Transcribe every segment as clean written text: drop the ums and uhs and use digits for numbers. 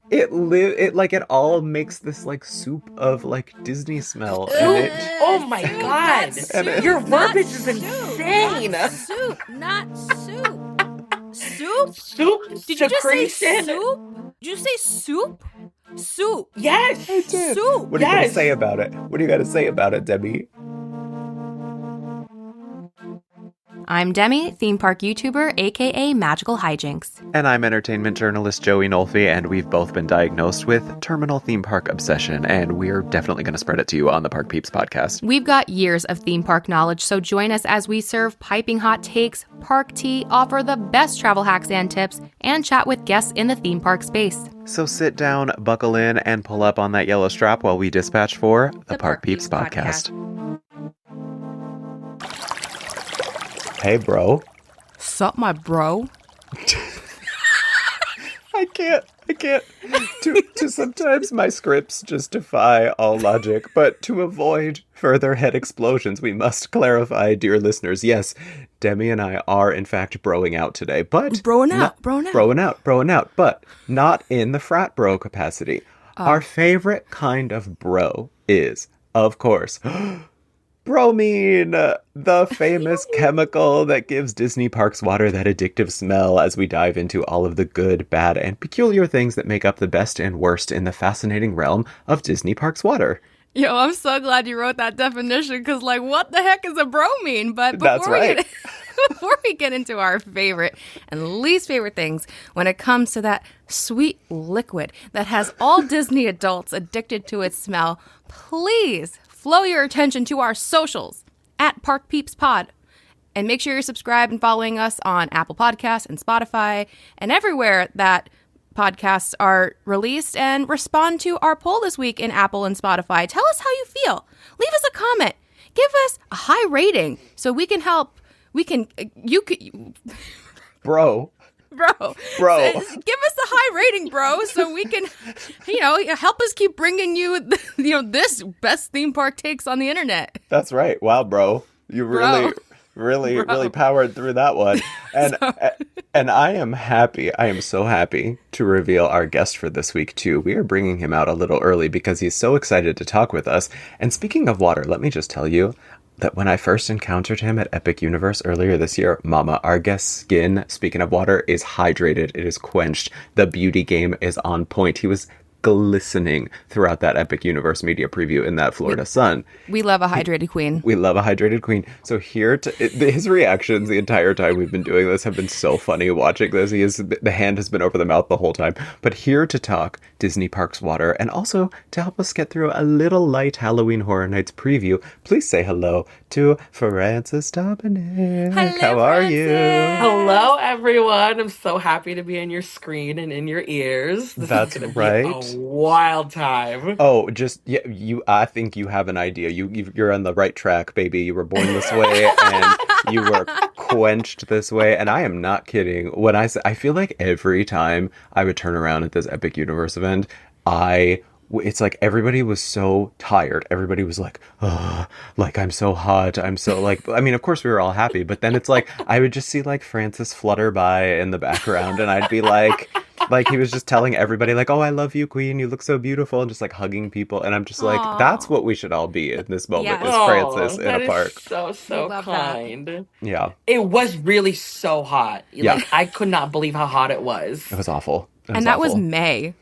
It all makes this like soup of like Disney smell, and it. Oh my God! Your verbiage is insane. Not soup, not soup. Soup? Soup? Did you just say soup? Did you say soup? Soup. Yes. I did. Soup. What are you gonna say about it? What do you gotta say about it, Demi? I'm Demi, theme park YouTuber, aka Magical Hijinks. And I'm entertainment journalist Joey Nolfi, and we've both been diagnosed with terminal theme park obsession, and we're definitely going to spread it to you on the Park Peeps podcast. We've got years of theme park knowledge, so join us as we serve piping hot takes, park tea, offer the best travel hacks and tips, and chat with guests in the theme park space. So sit down, buckle in, and pull up on that yellow strap while we dispatch for the Park Peeps podcast. Hey, bro. Sup, my bro? I can't. To sometimes my scripts just defy all logic, but to avoid further head explosions, we must clarify, dear listeners, yes, Demi and I are in fact broing out today, but... Broing out, but not in the frat bro capacity. Our favorite kind of bro is, of course... Bromine, the famous chemical that gives Disney parks water that addictive smell as we dive into all of the good, bad, and peculiar things that make up the best and worst in the fascinating realm of Disney parks water. Yo, I'm so glad you wrote that definition, because, like, what the heck is a bromine? But That's right. Before we get into our favorite and least favorite things, when it comes to that sweet liquid that has all Disney adults addicted to its smell, please flow your attention to our socials at Park Peeps Pod. And make sure you're subscribed and following us on Apple Podcasts and Spotify and everywhere that podcasts are released, and respond to our poll this week in Apple and Spotify. Tell us how you feel. Leave us a comment. Give us a high rating so we can help. Bro. Give us a high rating, bro, so we can, help us keep bringing you, this best theme park takes on the internet. That's right. Wow, bro. You really powered through that one. And I am happy. I am so happy to reveal our guest for this week, too. We are bringing him out a little early because he's so excited to talk with us. And speaking of water, let me just tell you that when I first encountered him at Epic Universe earlier this year, mama, our guest's skin, speaking of water, is hydrated. It is quenched. The beauty game is on point. He was glistening throughout that Epic Universe media preview in that Florida sun. We love a hydrated queen. We love a hydrated queen. So his reactions the entire time we've been doing this have been so funny watching this. The hand has been over the mouth the whole time. But here to talk Disney Parks water, and also to help us get through a little light Halloween Horror Nights preview, please say hello to Francis Dominic. Hello, How are you? Hello, everyone. I'm so happy to be on your screen and in your ears. That's is gonna right. Be a wild time. Oh, I think you have an idea. You're on the right track, baby. You were born this way, and you were quenched this way. And I am not kidding when I say I feel like every time I would turn around at this Epic Universe event, it's like everybody was so tired. Everybody was like, oh, like, I'm so hot. I'm so like, I mean, of course we were all happy, but then it's like, I would just see like Francis flutter by in the background, and I'd be like he was just telling everybody like, oh, I love you, queen. You look so beautiful, and just like hugging people. And I'm just like, that's what we should all be in this moment, is Francis in a park. So kind. That. Yeah. It was really so hot. Yeah. Like, I could not believe how hot it was. It was awful. That was May.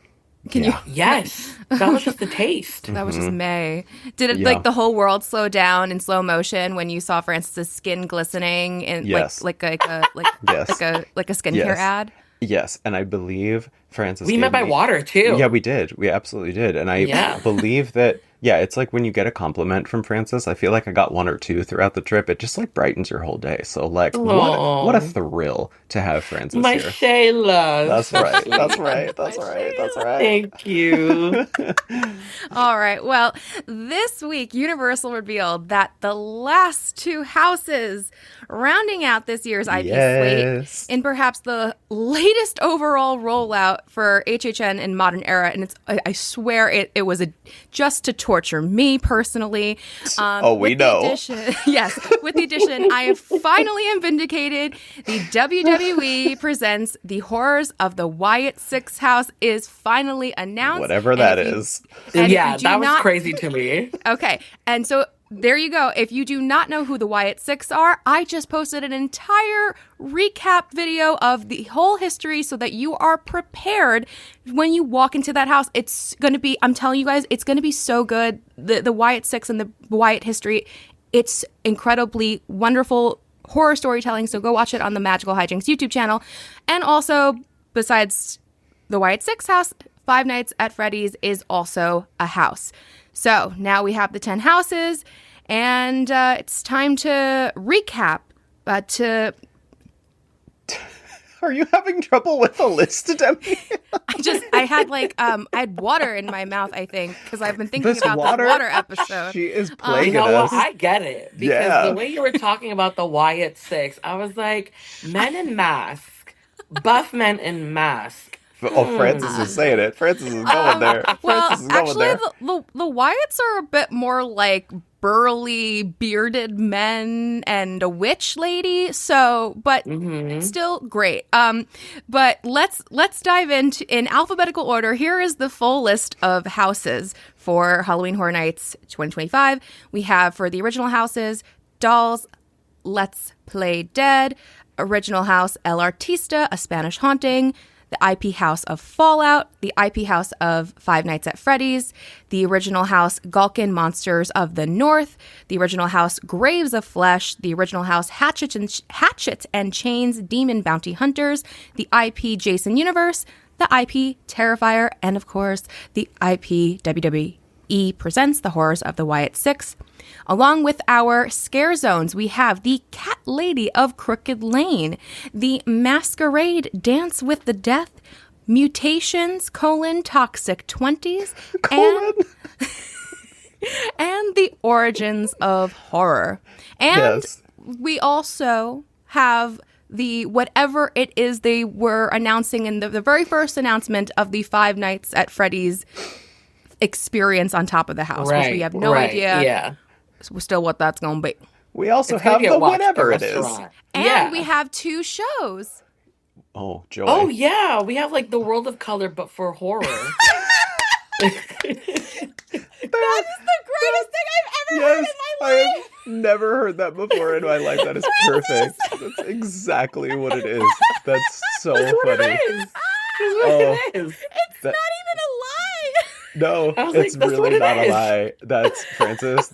Yes, that was just the taste. That was just May. Did it like the whole world slow down in slow motion when you saw Francis's skin glistening and like a skincare ad? Yes, and I believe Francis. We met by water too. Yeah, we did. We absolutely did, and I believe that. Yeah, it's like when you get a compliment from Francis, I feel like I got one or two throughout the trip. It just like brightens your whole day. So like, what a thrill to have Francis my here. Shayla. That's right. That's right. That's right. That's right. Thank you. All right. Well, this week, Universal revealed that the last two houses rounding out this year's IP slate in perhaps the latest overall rollout for HHN in modern era. And I swear it was just to torture torture me personally. We know. Yes, with the addition, I have finally am vindicated. The WWE presents The Horrors of the Wyatt Six House is finally announced. Whatever that is. Yeah, that was crazy to me. Okay, and so there you go. If you do not know who the Wyatt Six are, I just posted an entire recap video of the whole history so that you are prepared when you walk into that house. It's going to be, I'm telling you guys, it's going to be so good. The Wyatt Six and the Wyatt history, it's incredibly wonderful horror storytelling. So go watch it on the Magical Hijinks YouTube channel. And also, besides the Wyatt Six house, Five Nights at Freddy's is also a house. So now we have the 10 houses, and it's time to recap. Are you having trouble with the list, Demi? I had water in my mouth, I think, because I've been thinking about this water episode. She is plaguing you know us. what? I get it. Because the way you were talking about the Wyatt Six, I was like, men in mask, buff men in mask. Oh, Francis is saying it. Francis is going there. Well, Francis is going actually, there. the Wyatts are a bit more like burly, bearded men and a witch lady. So, but still great. But let's dive into in alphabetical order. Here is the full list of houses for Halloween Horror Nights 2025. We have for the original houses, Dolls, Let's Play Dead, original house El Artista, A Spanish Haunting, the IP house of Fallout, the IP house of Five Nights at Freddy's, the original house Gulkin Monsters of the North, the original house Graves of Flesh, the original house Hatchet and Chains Demon Bounty Hunters, the IP Jason Universe, the IP Terrifier, and of course, the IP WWE presents The Horrors of the Wyatt Six. Along with our scare zones, we have the Cat Lady of Crooked Lane, the Masquerade Dance with the Death, Mutations, Toxic 20s, and the Origins of Horror. And we also have the whatever it is they were announcing in the very first announcement of the Five Nights at Freddy's experience on top of the house, which we have no idea still what that's going to be. We also have the whatever it is. And we have two shows. Oh, Joy. Oh, yeah. We have like the World of Color, but for horror. That is the greatest thing I've ever heard in my life. I have never heard that before in my life. That is perfect. That's exactly what it is. That's so funny. That's what it is. It's not even a lie. No, it's like, really not a lie. That's Francis.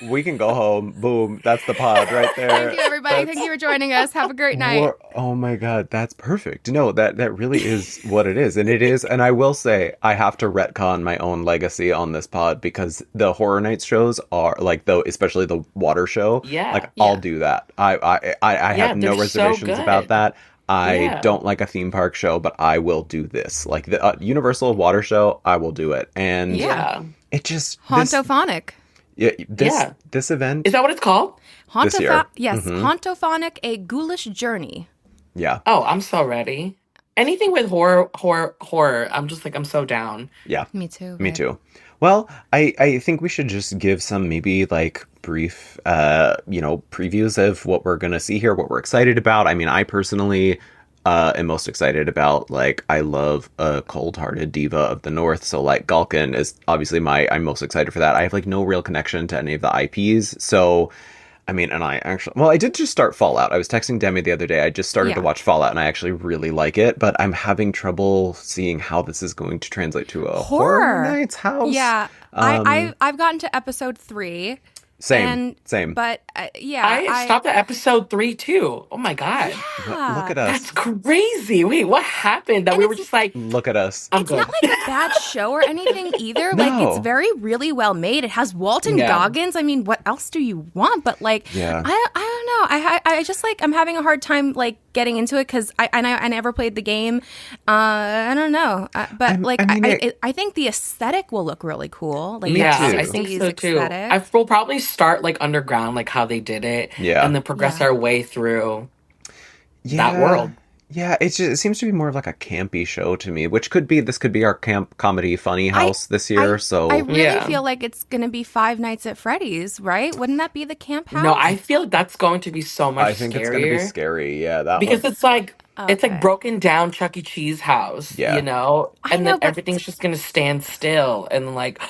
We can go home. Boom. That's the pod right there. Thank you, everybody. Thank you for joining us. Have a great night. Oh my God. That's perfect. No, that really is what it is. And it is. And I will say, I have to retcon my own legacy on this pod because the Horror Nights shows are like, especially the water show. Yeah. Like, I'll do that. I have no reservations about that. I don't like a theme park show, but I will do this. Like the Universal Water Show, I will do it. And it just... Hauntophonic. This event... Is that what it's called? This year. Yes, Hauntophonic, A Ghoulish Journey. Yeah. Oh, I'm so ready. Anything with horror, I'm just like, I'm so down. Yeah. Me too. Me too. Well, I think we should just give some maybe like brief, previews of what we're going to see here, what we're excited about. I mean, I personally am most excited about, like, I love a cold-hearted diva of the North. So, like, Gulkin is obviously I'm most excited for that. I have, like, no real connection to any of the IPs. So, I mean, and I did just start Fallout. I was texting Demi the other day. I just started to watch Fallout, and I actually really like it, but I'm having trouble seeing how this is going to translate to a Horror Nights house. Yeah. I've gotten to episode 3. Same. But, I stopped at episode 3, too. Oh, my God. Yeah. Look at us. That's crazy. Wait, what happened? That we were just like... Look at us. It's not like a bad show or anything either. No. Like, it's really well made. It has Walton Goggins. I mean, what else do you want? But, like, I don't know. I just, like, I'm having a hard time, like, getting into it because I never played the game. I don't know. I think the aesthetic will look really cool. Like, I think so, too. I will probably start, like, underground, like how they did it. Yeah. And then progress our way through that world. Yeah, it seems to be more of like a campy show to me, which this could be our camp comedy funny house this year. I really Yeah. feel like it's going to be Five Nights at Freddy's, right? Wouldn't that be the camp No, house? I feel that's going to be so much I think it's going to be scarier scary. Yeah, that because one. it's like Okay. broken down Chuck E. Cheese house, Yeah. I and then know, but everything's just gonna stand still and like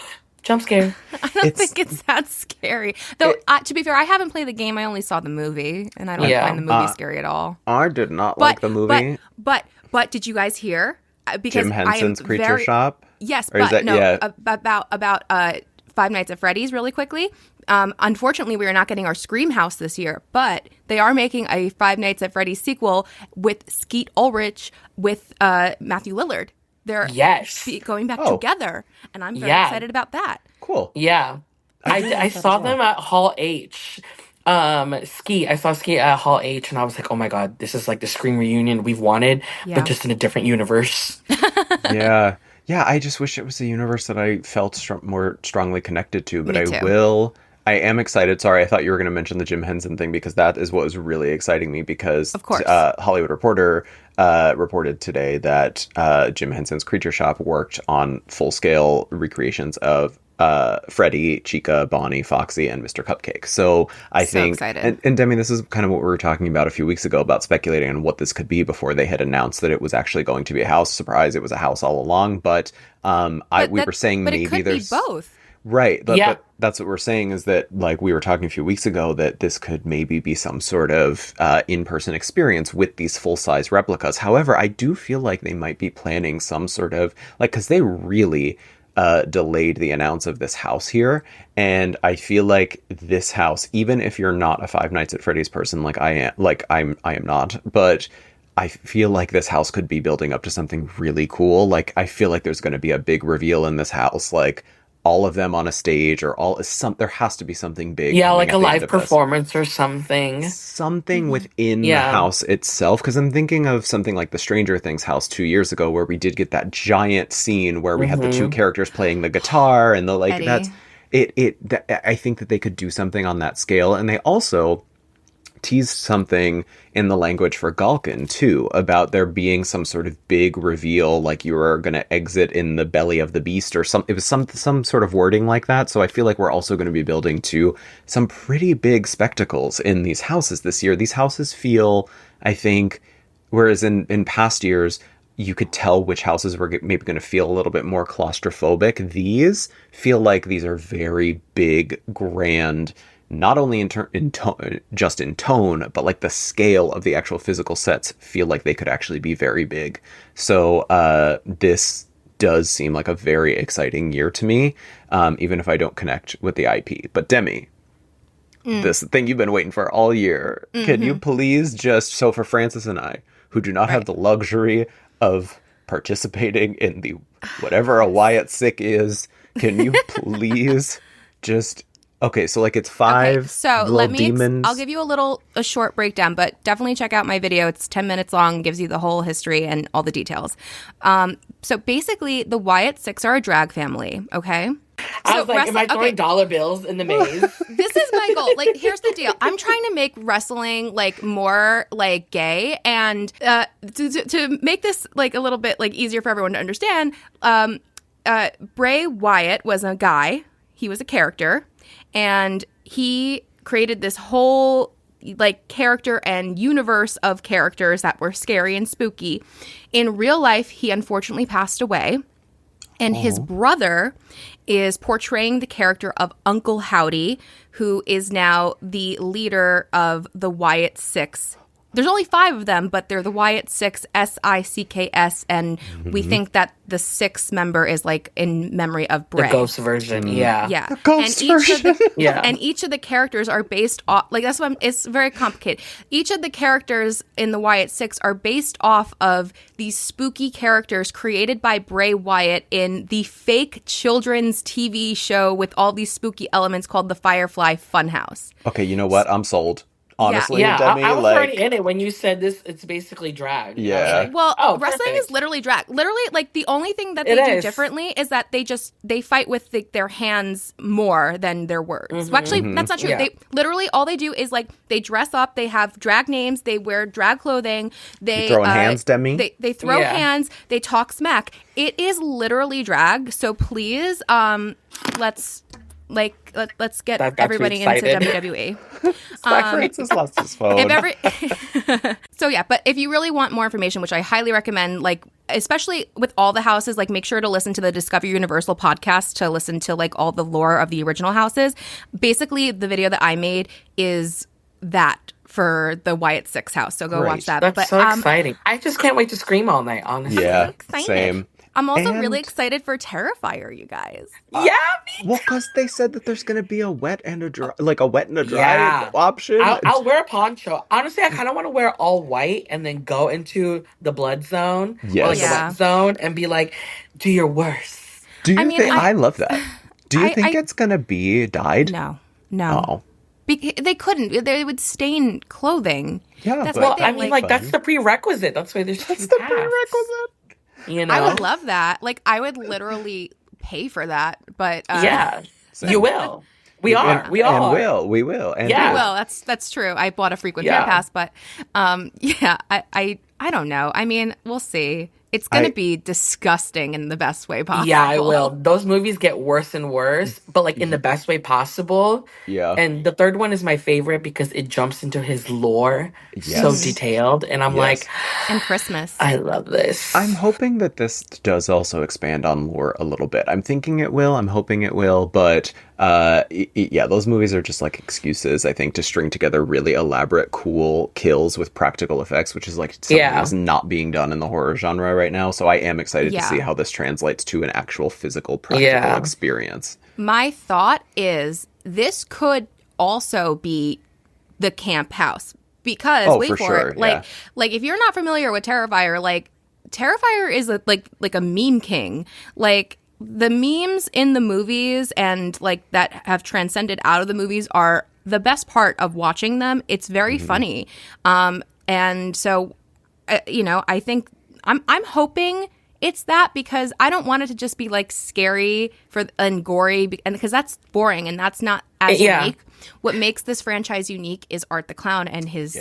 jump scare. I don't It's think it's that scary. Though, it, to be fair, I haven't played the game. I only saw the movie, and I don't Yeah. find the movie scary at all. I did not like the movie. But did you guys hear? Because Jim Henson's I am Creature very, Shop. Yes, Or is but that no, yeah? about Five Nights at Freddy's really quickly. Unfortunately, we are not getting our Scream house this year, but they are making a Five Nights at Freddy's sequel with Skeet Ulrich with Matthew Lillard. They're Yes. going back Oh. together, and I'm very Yeah. excited about that. Cool. Yeah. I saw them at Hall H. I saw Ski at Hall H, and I was like, oh my god, this is like the Scream reunion we've wanted, Yeah. but just in a different universe. Yeah. Yeah, I just wish it was a universe that I felt more strongly connected to, but Me I too. will. I am excited. Sorry, I thought you were going to mention the Jim Henson thing because that is what was really exciting me because Of course. Hollywood Reporter reported today that Jim Henson's Creature Shop worked on full-scale recreations of Freddy, Chica, Bonnie, Foxy, and Mr. Cupcake. So I think, excited. and Demi, this is kind of what we were talking about a few weeks ago about speculating on what this could be before they had announced that it was actually going to be a house. Surprise, it was a house all along. But we were saying but maybe it could there's be both. right. Yeah. But that's what we're saying is that like we were talking a few weeks ago that this could maybe be some sort of in-person experience with these full-size replicas. However, I do feel like they might be planning some sort of like because they really delayed the announce of this house here, and I feel like this house, even if you're not a Five Nights at Freddy's person like I am not, but I feel like this house could be building up to something really cool. Like I feel like there's going to be a big reveal in this house, like all of them on a stage or there has to be something big. Yeah, coming like at a the end live of this. performance or something. Something within the Yeah. house itself, because I'm thinking of something like the Stranger Things house 2 years ago where we did get that giant scene where we had the two characters playing the guitar and the like Eddie. that's I think that they could do something on that scale, and they also teased something in the language for Galkin too about there being some sort of big reveal, like you were going to exit in the belly of the beast or some. It was some sort of wording like that. So I feel like we're also going to be building to some pretty big spectacles in these houses this year. These houses feel, I think, whereas in past years you could tell which houses were maybe going to feel a little bit more claustrophobic. These feel like these are very big, grand. Not only just in tone, but like the scale of the actual physical sets feel like they could actually be very big. So this does seem like a very exciting year to me, even if I don't connect with the IP. But Demi, this thing you've been waiting for all year, can you please just, so for Francis and I, who do not have the luxury of participating in the whatever a Wyatt sick is, can you please just... Okay, so like it's 5 Okay, so little demons. I'll give you a short breakdown, but definitely check out my video. It's 10 minutes long, gives you the whole history and all the details. So basically, the Wyatt Six are a drag family, okay? I was like, am I throwing dollar bills in the maze? This is my goal. Like, here's the deal. I'm trying to make wrestling like more like gay, and to make this like a little bit like easier for everyone to understand. Bray Wyatt was a guy. He was a character. And he created this whole like character and universe of characters that were scary and spooky. In real life, he unfortunately passed away. And his brother is portraying the character of Uncle Howdy, who is now the leader of the Wyatt Six. There's only 5 of them, but they're the Wyatt Six, SICKS, and we think that the 6th member is like in memory of Bray. The ghost version, yeah. Yeah. The ghost and version. Yeah. And each of the characters are based off, like that's what it's very complicated. Each of the characters in the Wyatt Six are based off of these spooky characters created by Bray Wyatt in the fake children's TV show with all these spooky elements called the Firefly Funhouse. Okay, you know what? I'm sold. honestly, Yeah, Demi, I was like, already in it when you said this. It's basically drag. I was Yeah. like, Well, oh, wrestling is perfect. literally drag. Literally, like the only thing that It they do is. differently is that they fight with their hands more than their words. Well, actually, that's not true. Yeah. They literally all they do is like they dress up, they have drag names, they wear drag clothing, they throwing hands, Demi? They throw Yeah. hands, they talk smack. It is literally drag. So please, let's get I've got too everybody into excited. WWE. Francis lost his phone. If every So yeah, but if you really want more information, which I highly recommend, like especially with all the houses, like make sure to listen to the Discover Universal podcast to listen to like all the lore of the original houses. Basically, the video that I made is that for the Wyatt Six house. So go Great. watch that. That's but so exciting. I just can't wait to scream all night, honestly. Yeah, excited. same. I'm also And- really excited for Terrifier, you guys. Yeah, me Well, because they said that there's going to be a wet and a dry, like a wet and a dry Yeah. option. I'll wear a poncho. Honestly, I kind of want to wear all white and then go into the blood zone or like Yes. the Yeah. wet zone and be like, do your worst. Do you I mean, think? I love that. Do you think I- it's going to be dyed? No. Oh. They couldn't. They would stain clothing. Yeah, That's but- my Well, thing. I mean, like that's the prerequisite. That's why there's That's two the paths, prerequisite. You know? I would love that. Like, I would literally pay for that. But Yeah, Same. you will. We are. And, We all and are. we will. And Yeah. will. well, that's true. I bought a frequent Yeah. fan pass, but yeah, I don't know. I mean, we'll see. It's gonna I- be disgusting in the best way possible. Yeah, I will. Those movies get worse and worse, but like in the best way possible. Yeah. And the third one is my favorite because it jumps into his lore so Yes. detailed. And I'm Yes. like, And Christmas. I love this. I'm hoping that this does also expand on lore a little bit. I'm thinking it will. I'm hoping it will. But yeah, those movies are just like excuses, I think, to string together really elaborate, cool kills with practical effects, which is like something that's not being done in the horror genre right now. So I am excited to Yeah. see how this translates to an actual physical, practical experience. My thought is this could also be the camp house because Oh, wait for for sure, it. Like yeah. like if you're not familiar with Terrifier, like Terrifier is like a meme king. Like the memes in the movies and like that have transcended out of the movies are the best part of watching them. It's very funny. And so you know, I think I'm hoping it's that because I don't want it to just be like scary and gory and because that's boring and that's not as unique. What makes this franchise unique is Art the Clown and his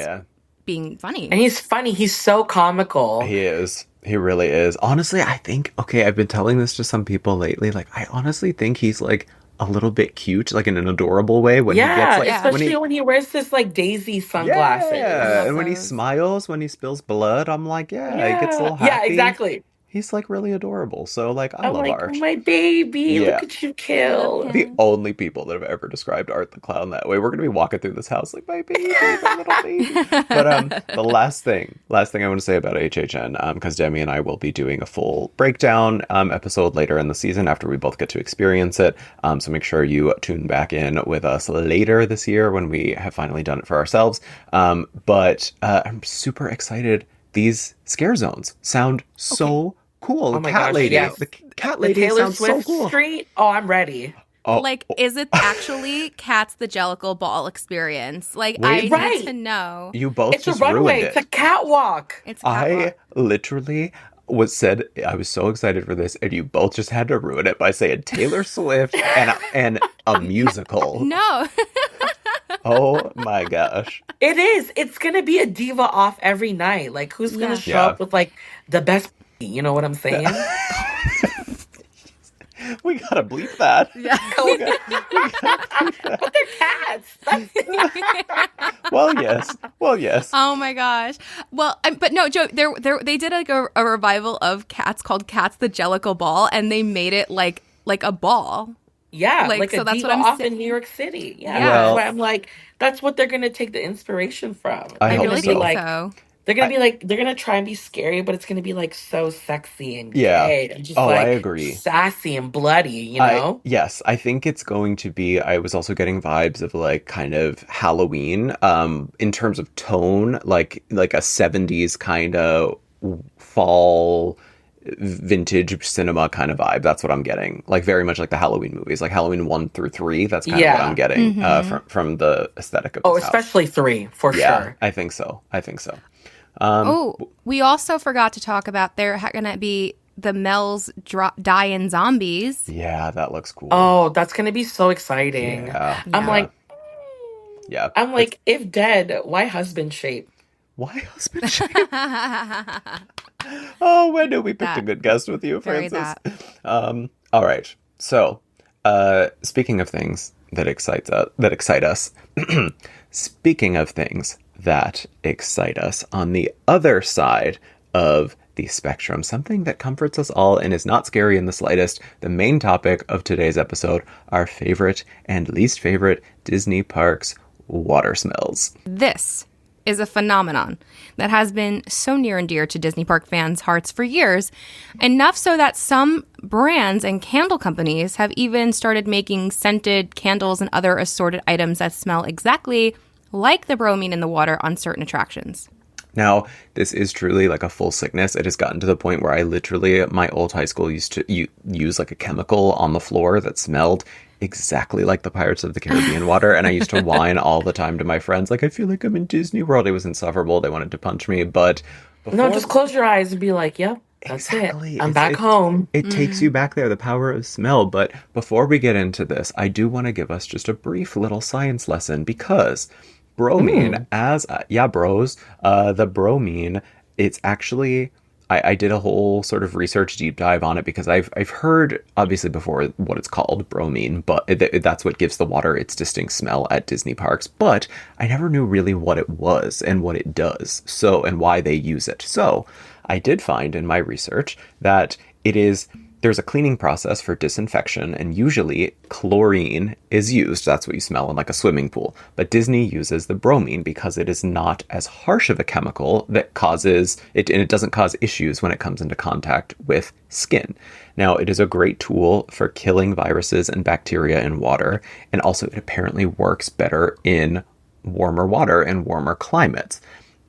being funny. And he's funny. He's so comical. He is. He really is. Honestly, I think, okay, I've been telling this to some people lately. Like, I honestly think he's like a little bit cute, like in an adorable way when he gets like, especially when he wears this like Daisy sunglasses. Yeah, and when he those. smiles, when he spills blood, I'm like, he gets a little happy. Yeah, exactly. He's like really adorable. So like, I I'm love like, Art. oh, my baby, Yeah. look at you kill. The only people that have ever described Art the Clown that way. We're gonna be walking through this house like my baby, my little baby. But the last thing I want to say about HHN, because Demi and I will be doing a full breakdown episode later in the season after we both get to experience it. So make sure you tune back in with us later this year when we have finally done it for ourselves. But I'm super excited. These scare zones sound so cool. Oh my Cat gosh, lady, yes. the cat The lady Taylor sounds Swift so cool. Street. Oh, I'm ready. Oh, Like, is it actually Cat's the Jellicle Ball experience? Like, Wait. I Right. need to know. you both It's a just runway. ruined It's it. a catwalk. It's I catwalk. literally was so excited for this, and you both just had to ruin it by saying Taylor Swift and a musical. No. Oh my gosh. It is. It's gonna be a diva off every night. Like, who's gonna show Yeah. up with like the best? You know what I'm saying? We gotta bleep that. But they're cats. Well, yes. Oh my gosh. Well, but no, Joe. They did like a revival of Cats called Cats the Jellicle Ball, and they made it like a ball. Yeah, Like, like so a that's diva what I'm off saying. in New York City. Yeah, Yeah. Well- that's why I'm like, that's what they're gonna take the inspiration from. I I hope really so. think like, so. They're gonna be like, they're gonna try and be scary, but it's gonna be like so sexy and Yeah. gay and just Oh, like I agree. sassy and bloody. You know? Yes, I think it's going to be. I was also getting vibes of like kind of Halloween, in terms of tone, like a 70s kind of fall vintage cinema kind of vibe. That's what I'm getting. Like very much like the Halloween movies, like Halloween 1 through 3. That's kind of what I'm getting from the aesthetic of this especially house. 3 for sure. I think so. We also forgot to talk about there going to be the Mel's die-in zombies. Yeah, that looks cool. Oh, that's gonna be so exciting. Yeah. I'm like, yeah. if dead, why husband shape? Why husband shape? Oh, when did we pick a good guest with you, Francis? All right. So, speaking of things that excite us, speaking of things that excite us, on the other side of the spectrum, something that comforts us all and is not scary in the slightest, the main topic of today's episode, our favorite and least favorite Disney parks water smells. This is a phenomenon that has been so near and dear to Disney park fans' hearts for years, enough so that some brands and candle companies have even started making scented candles and other assorted items that smell exactly like the bromine in the water on certain attractions. Now, this is truly like a full sickness. It has gotten to the point where I literally, at my old high school, used to use like a chemical on the floor that smelled exactly like the Pirates of the Caribbean water. And I used to whine all the time to my friends, like, I feel like I'm in Disney World. It was insufferable. They wanted to punch me. But no, just close your eyes and be like, yep, that's exactly. it. I'm back home. It takes you back there, the power of smell. But before we get into this, I do want to give us just a brief little science lesson, because bromine, the bromine, it's actually, I did a whole sort of research deep dive on it because I've heard, obviously, before what it's called, bromine, but that's what gives the water its distinct smell at Disney parks. But I never knew really what it was and what it does, and why they use it. So I did find in my research that there's a cleaning process for disinfection, and usually chlorine is used. That's what you smell in like a swimming pool. But Disney uses the bromine because it is not as harsh of a chemical that causes it, and it doesn't cause issues when it comes into contact with skin. Now, it is a great tool for killing viruses and bacteria in water, and also it apparently works better in warmer water and warmer climates.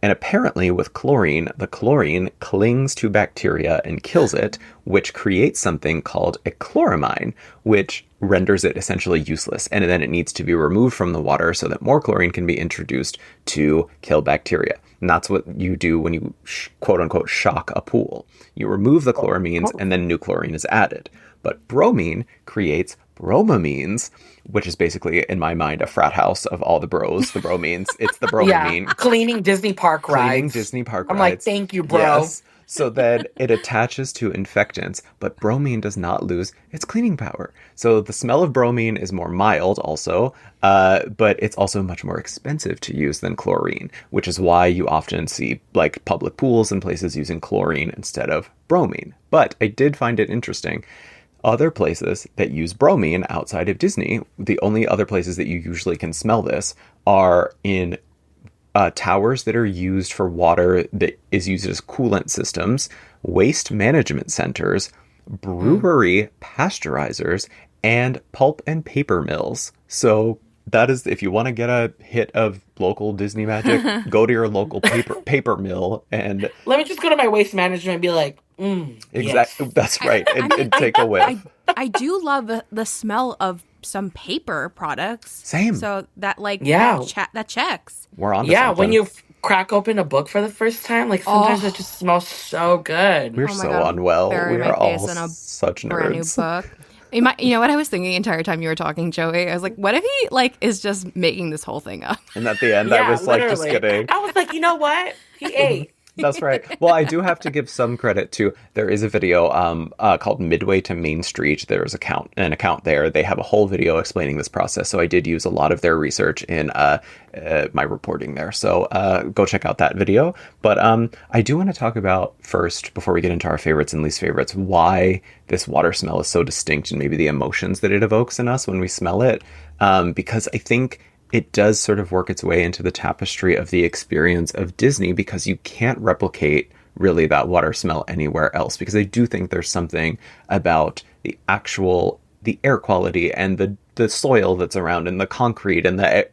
And apparently with chlorine, the chlorine clings to bacteria and kills it, which creates something called a chloramine, which renders it essentially useless. And then it needs to be removed from the water so that more chlorine can be introduced to kill bacteria. And that's what you do when you quote unquote shock a pool. You remove the chloramines and then new chlorine is added. But bromine creates bromamines, which is basically, in my mind, a frat house of all the bros, the bromines. It's the bromamine. Yeah, cleaning Disney park rides. Cleaning Disney park rides. I'm like, thank you, bro. Yes. So then it attaches to infectants, but bromine does not lose its cleaning power. So the smell of bromine is more mild also, but it's also much more expensive to use than chlorine, which is why you often see like public pools and places using chlorine instead of bromine. But I did find it interesting. Other places that use bromine outside of Disney, the only other places that you usually can smell this are in towers that are used for water that is used as coolant systems, waste management centers, brewery pasteurizers, and pulp and paper mills. So that is, if you want to get a hit of local Disney magic, go to your local paper mill and let me just go to my waste management and be like, exactly. Yes. That's right. And take a whiff. I do love the smell of some paper products. Same. So that that checks. We're on. Yeah, when you crack open a book for the first time, like sometimes it just smells so good. We're so unwell. We are all such nerds. Brand new book. You know what I was thinking the entire time you were talking, Joey? I was like, what if he is just making this whole thing up? And at the end, I was like, just kidding. I was like, you know what? He ate. That's right. Well, I do have to give some credit to, there is a video called Midway to Main Street. There's an account there. They have a whole video explaining this process. So I did use a lot of their research in my reporting there. So go check out that video. But I do want to talk about first, before we get into our favorites and least favorites, why this water smell is so distinct and maybe the emotions that it evokes in us when we smell it. Because I think it does sort of work its way into the tapestry of the experience of Disney, because you can't replicate really that water smell anywhere else. Because I do think there's something about the air quality and the soil that's around and the concrete and I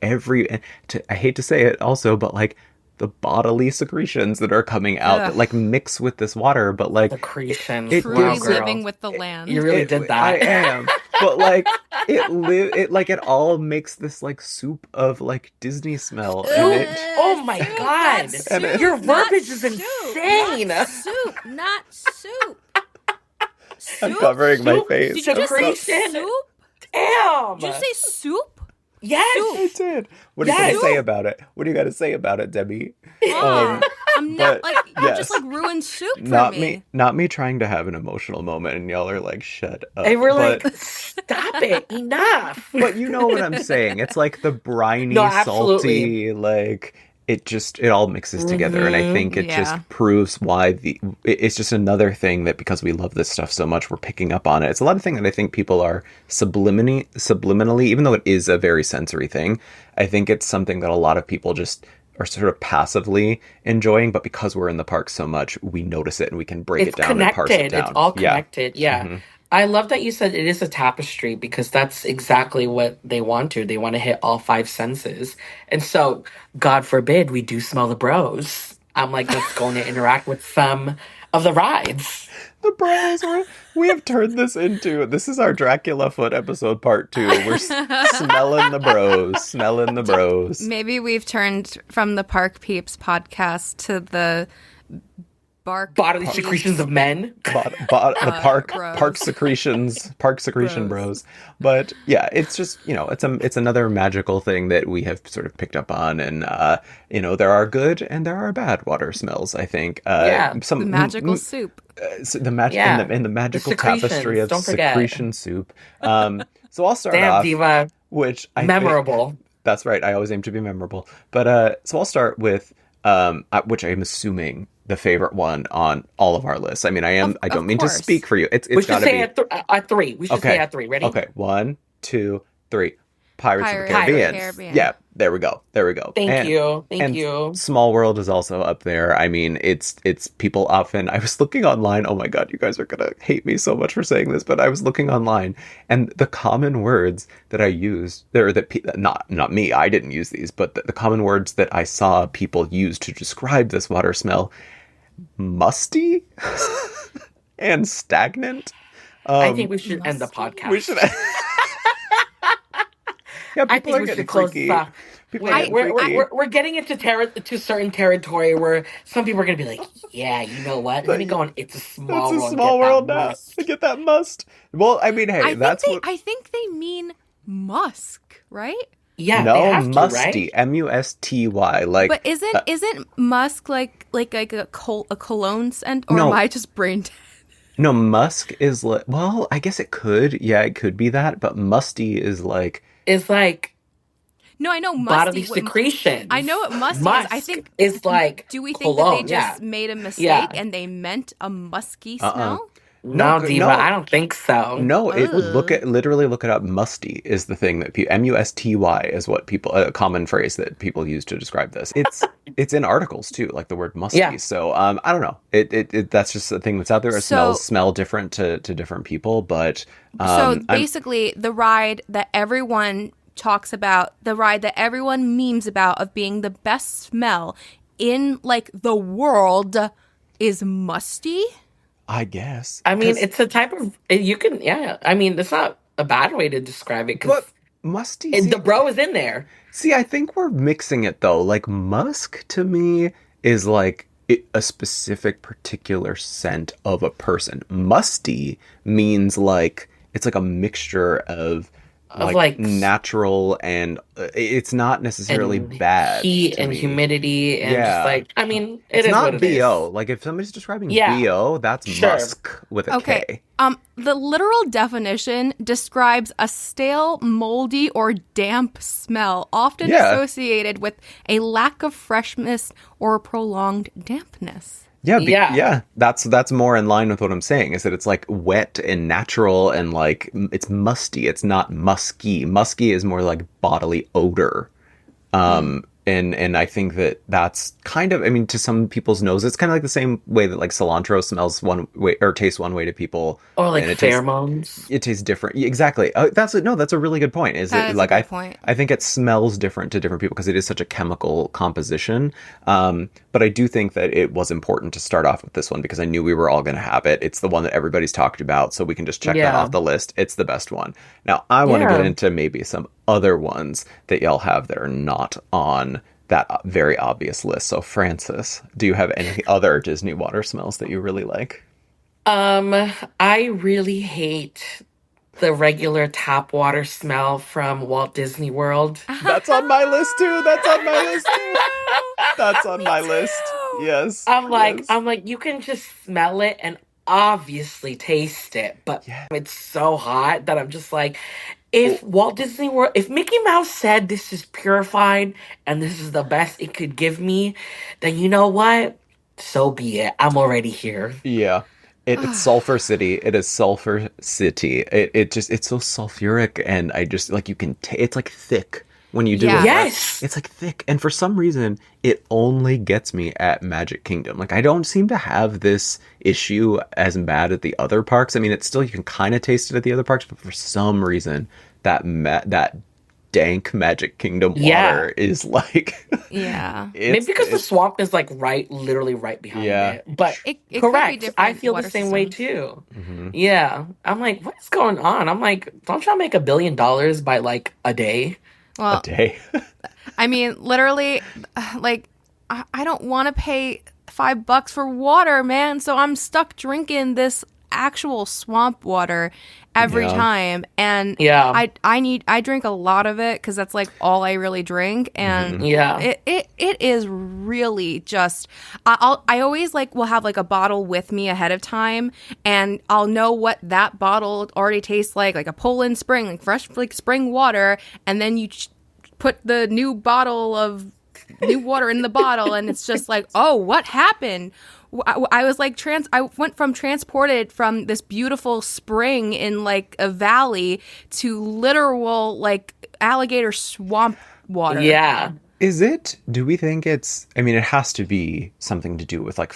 hate to say it also, but like the bodily secretions that are coming out that like mix with this water, but like Secretions. Truly Wow, living girl. with the land. You really did that. I am. But like it all makes this like soup of like Disney smell. And Oh my god. And Your verbiage is Soup, insane. not soup, not soup. I'm Soup? covering my Soup? face. Did you just say Secretion. soup? Damn. Did you say soup? Yes. I did. What do you Yes. got to say about it? What do you got to say about it, Demi? I'm not but, like you yes. just like ruined soup for Not me trying to have an emotional moment, and y'all are like, shut up. They were But- like, stop it. Enough. But you know what I'm saying. It's like the briny, No, absolutely. salty, like it all mixes together. And I think it just proves why it's just another thing that because we love this stuff so much, we're picking up on it. It's a lot of things that I think people are subliminally, even though it is a very sensory thing, I think it's something that a lot of people just are sort of passively enjoying, but because we're in the park so much, we notice it and we can break it down and parse it down. It's all connected. Yeah. Mm-hmm. I love that you said it is a tapestry because that's exactly what they want to. They want to hit all 5 senses. And so, God forbid, we do smell the bros. I'm like, that's going to interact with some of the rides. The bros, we have turned this is our Dracula Foot episode part 2. We're smelling the bros. Maybe we've turned from the Park Peeps podcast to the bodily secretions of men. The park bros. secretion bros. But yeah, it's just, it's another magical thing that we have sort of picked up on, and there are good and there are bad water smells, I think. The magical soup. In the magical tapestry of secretion soup. So I'll start off, Diva. which I memorable. think, that's right. I always aim to be memorable. But so I'll start with which I'm assuming the favorite one on all of our lists. I mean, I don't mean to speak for you. It's got to be at 3. We should say at 3. Ready? Okay, 1, 2, 3. Pirates of the Caribbean. Yeah, there we go. Thank you. Small World is also up there. I mean, it's people often. I was looking online. Oh my god, you guys are gonna hate me so much for saying this, but I was looking online, and the common words that I used, not me. I didn't use these, but the common words that I saw people use to describe this water smell: musty and stagnant. I think we should end the podcast. We should. Yeah, I think we should close this off. We're getting into certain territory where some people are going to be like, yeah, you know what? Let me go on It's a Small World. It's a small world now. Get that must. Well, I mean, hey, I think they mean musk, right? Yeah, no, they have musty. To, right? musty. Like, but isn't musk like a cologne scent, or No. am I just brain dead? No, musk is like. Well, I guess it could. Yeah, it could be that. But musty is like. It's like. No, I know musty. Bodily secretion. I know what musty Musk is. I think it's like. Do we think cologne, that they just made a mistake and they meant a musky smell? No, Diva, I don't think so. No, literally look it up. Musty is the thing that musty is what people, a common phrase that people use to describe this. It's in articles too, like the word musty. Yeah. So I don't know. It that's just a thing that's out there. It smell different to different people, but so basically, the ride that everyone talks about, the ride that everyone memes about of being the best smell in like the world is musty. I guess. I mean, it's a type of you can. Yeah, I mean, it's not a bad way to describe it because musty. The bro is in there. See, I think we're mixing it though. Like musk to me is like a specific particular scent of a person. Musty means like it's like a mixture of like natural and it's not necessarily bad. Heat and humidity and just like, I mean, it's not what it BO. is. Like if somebody's describing BO, that's musk with a K. The literal definition describes a stale, moldy, or damp smell, often associated with a lack of freshness or prolonged dampness. Yeah, that's more in line with what I'm saying, is that it's like wet and natural and like it's musty. It's not musky. Musky is more like bodily odor. And I think that that's kind of, I mean, to some people's nose, it's kind of like the same way that like cilantro smells one way or tastes one way to people. Or like and it pheromones. It tastes different. Exactly. That's a really good point. That is a good point. I think it smells different to different people because it is such a chemical composition. But I do think that it was important to start off with this one because I knew we were all going to have it. It's the one that everybody's talked about, so we can just check that off the list. It's the best one. Now, I want to get into maybe some other ones that y'all have that are not on that very obvious list. So, Francis, do you have any other Disney water smells that you really like? I really hate the regular tap water smell from Walt Disney World. That's on my list too. That's on my list too. That's on my list. Yes. I'm like, yes. you can just smell it and obviously taste it, but Yeah. it's so hot that I'm just like, if Walt Disney World, if Mickey Mouse said this is purified and this is the best it could give me, then you know what? So be it. I'm already here. Yeah. It's Sulfur City. It is Sulfur City. It's so sulfuric, and I just like you can. It's like thick when you do it. Yes. It's like thick, and for some reason, it only gets me at Magic Kingdom. Like I don't seem to have this issue as bad at the other parks. I mean, it's still you can kind of taste it at the other parks, but for some reason, that dank Magic Kingdom water is like maybe because the swamp is like literally right behind it, but it correct, I feel the same way too. I'm like, what's going on? I'm like, don't y'all make $1 billion by like a day? Well, a day. I mean, literally, like I don't want to pay $5 for water, man, so I'm stuck drinking this actual swamp water every time, and I drink a lot of it because that's like all I really drink, and it is really just I always like will have like a bottle with me ahead of time, and I'll know what that bottle already tastes like a Poland Spring, like fresh like spring water, and then you put the new bottle of new water in the bottle, and it's just like, oh, what happened? I was like I went from transported from this beautiful spring in like a valley to literal like alligator swamp water. Yeah. Do we think it's, I mean, it has to be something to do with like,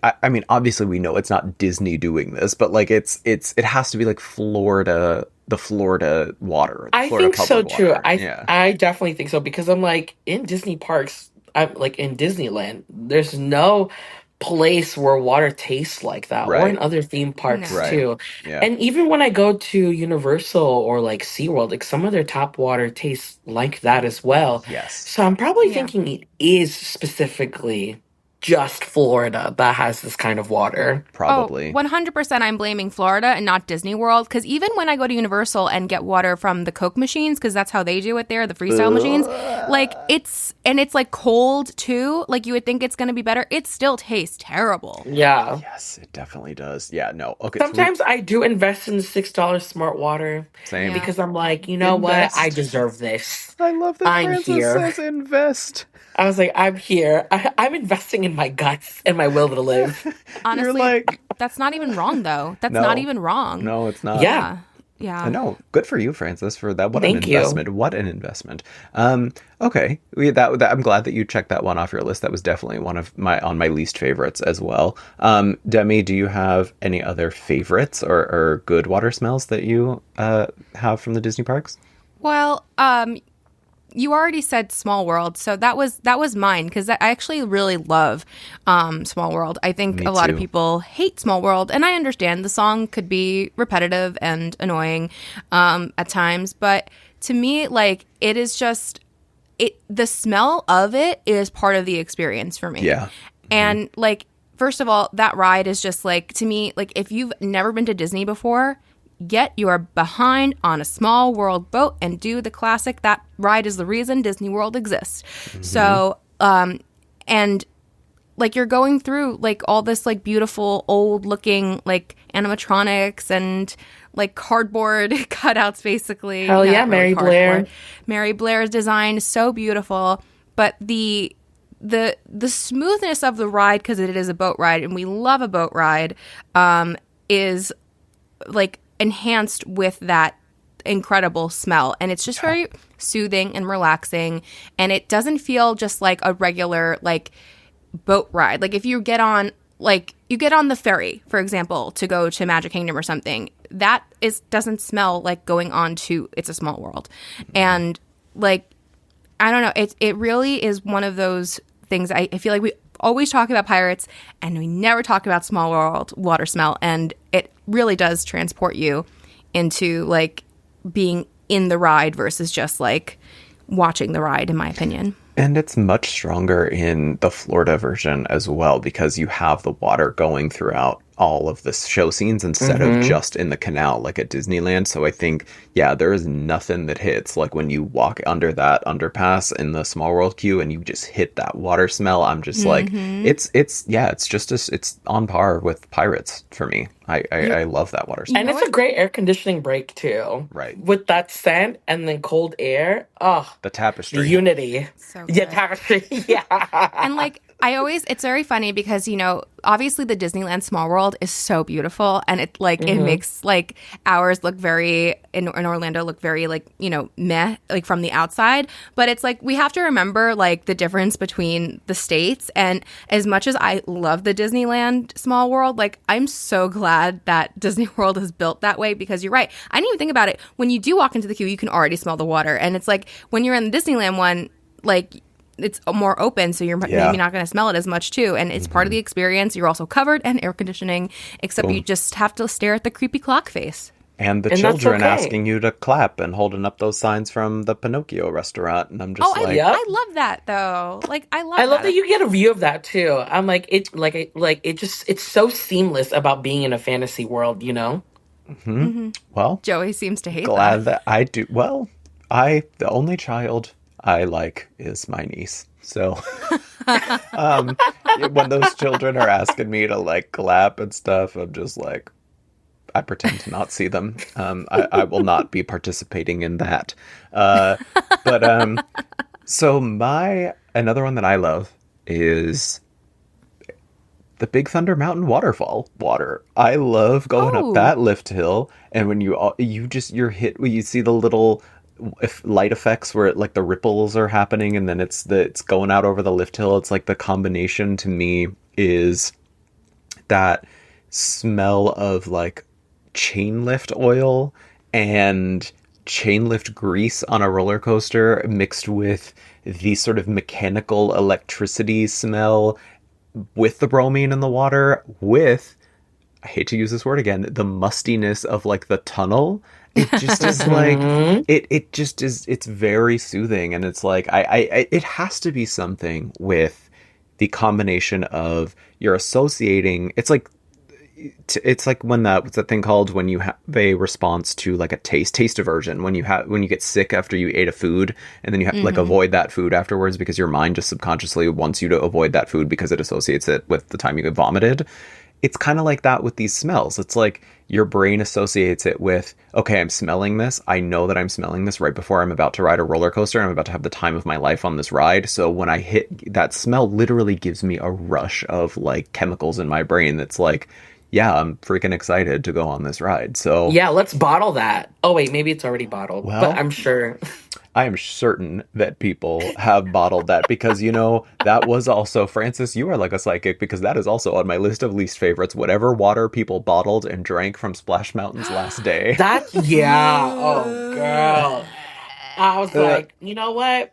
I mean, obviously we know it's not Disney doing this, but like it has to be like Florida, the Florida water. I Florida think so too. Water. I definitely think so because I'm like in Disney parks, I'm like in Disneyland, there's no place where water tastes like that, or in other theme parks too. And even when I go to Universal or like SeaWorld, like some of their tap water tastes like that as well. Yes. So I'm probably thinking it is specifically just Florida that has this kind of water. Probably. 100% I'm blaming Florida and not Disney World, because even when I go to Universal and get water from the Coke machines, because that's how they do it there, the freestyle machines, like it's like cold too, like you would think it's going to be better, it still tastes terrible. Yeah. Yes, it definitely does. Yeah, no. Okay. Sometimes I do invest in $6 smart water. Same. Because I'm like, you know what? I deserve this. I love that Francis says invest. I was like, I'm here. I'm investing in my guts and my will to live. Honestly, that's not even wrong, though. That's not even wrong. No, it's not. Yeah. I know. Good for you, Francis, for that. Thank you. What an investment. Okay. I'm glad that you checked that one off your list. That was definitely one of my least favorites as well. Demi, do you have any other favorites or good water smells that you have from the Disney parks? Well, you already said Small World, so that was mine, because I actually really love Small World. I think a lot of people hate Small World, and I understand the song could be repetitive and annoying at times, but to me, like, it is just the smell of it is part of the experience for me. Yeah. And like, first of all, that ride is just like, to me, like, if you've never been to Disney before, get your behind on a Small World boat and do the classic. That ride is the reason Disney World exists. Mm-hmm. So, and like, you're going through like all this like beautiful old looking like animatronics and like cardboard cutouts, basically. Hell yeah, Mary Blair. Mary Blair's design is so beautiful, but the smoothness of the ride, because it is a boat ride and we love a boat ride, is like enhanced with that incredible smell. And it's just very soothing and relaxing. And it doesn't feel just like a regular like boat ride. Like if you get on the ferry, for example, to go to Magic Kingdom or something, that doesn't smell like going on to It's a Small World. And like, I don't know, it really is one of those things. I feel like we always talk about pirates and we never talk about Small World water smell. And it really does transport you into like being in the ride versus just like watching the ride, in my opinion. And it's much stronger in the Florida version as well, because you have the water going throughout all of the show scenes instead of just in the canal like at Disneyland. So I think, yeah, there is nothing that hits like when you walk under that underpass in the Small World queue and you just hit that water smell. I'm just like, it's on par with Pirates for me. I love that water smell. And it's a great air conditioning break too. Right. With that scent and then cold air. Oh, The tapestry. the unity. So Yeah, good. tapestry. Yeah. And like, it's very funny because, you know, obviously the Disneyland Small World is so beautiful and it like, it makes like ours look very, in Orlando look very like, you know, meh, like from the outside. But it's like, we have to remember like the difference between the states. And as much as I love the Disneyland Small World, like I'm so glad that Disney World is built that way, because you're right. I didn't even think about it. When you do walk into the queue, you can already smell the water. And it's like when you're in the Disneyland one, like it's more open, so you're maybe not going to smell it as much too. And it's part of the experience. You're also covered in air conditioning, except you just have to stare at the creepy clock face. And the children asking you to clap and holding up those signs from the Pinocchio restaurant. And I'm just I love that though. Like I love that you get a view of that too. I'm like, it's so seamless about being in a fantasy world, you know? Well, Joey seems to hate glad that I do. Well, the only child I like is my niece. So when those children are asking me to like clap and stuff, I'm just like, I pretend to not see them. I will not be participating in that. So another one that I love is the Big Thunder Mountain waterfall water. I love going up that lift hill, and when you're hit when you see the little light effects where like the ripples are happening, and then it's going out over the lift hill. It's like the combination to me is that smell of like chain lift oil and chain lift grease on a roller coaster mixed with the sort of mechanical electricity smell with the bromine in the water, with, I hate to use this word again, the mustiness of like the tunnel. It just is like, it just is, it's very soothing. And it's like, it has to be something with the combination of you're associating, it's like when what's that thing called when you have a response to like a taste aversion, when you get sick after you ate a food and then you have like avoid that food afterwards because your mind just subconsciously wants you to avoid that food because it associates it with the time you get vomited. It's kind of like that with these smells. It's like your brain associates it with, okay, I'm smelling this. I know that I'm smelling this right before I'm about to ride a roller coaster and I'm about to have the time of my life on this ride. So when I hit that smell, literally gives me a rush of like chemicals in my brain that's like, yeah, I'm freaking excited to go on this ride. So yeah, let's bottle that. Oh wait, maybe it's already bottled, well, but I'm sure. I am certain that people have bottled that because, you know, that was also, Francis, you are like a psychic because that is also on my list of least favorites. Whatever water people bottled and drank from Splash Mountain's last day. Oh, girl. I was like, you know what?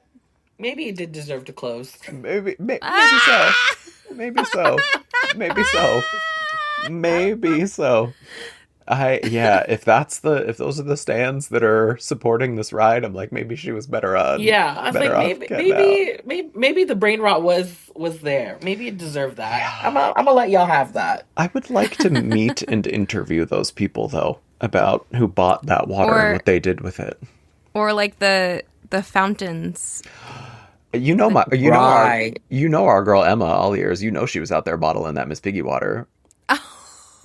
Maybe it did deserve to close. Maybe so. Maybe so. Maybe so. Maybe so. If those are the stands that are supporting this ride, I'm like, maybe she was better on. Yeah, I was like, maybe the brain rot was there. Maybe it deserved that. Yeah. I'm gonna let y'all have that. I would like to meet and interview those people though about who bought that water and what they did with it. Or like the fountains. You know our girl Emma all years. You know she was out there bottling that Miss Piggy water.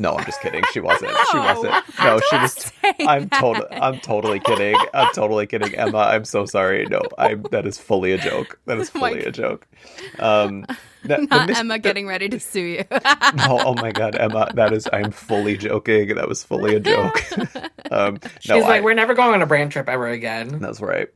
No, I'm just kidding. She wasn't. She wasn't. No, she was. I'm totally kidding. I'm totally kidding, Emma. I'm so sorry. No, that is fully a joke. That is fully a joke. Not Emma getting ready to sue you. No, oh my God, Emma, I'm fully joking. That was fully a joke. She's like, we're never going on a brand trip ever again. That's right.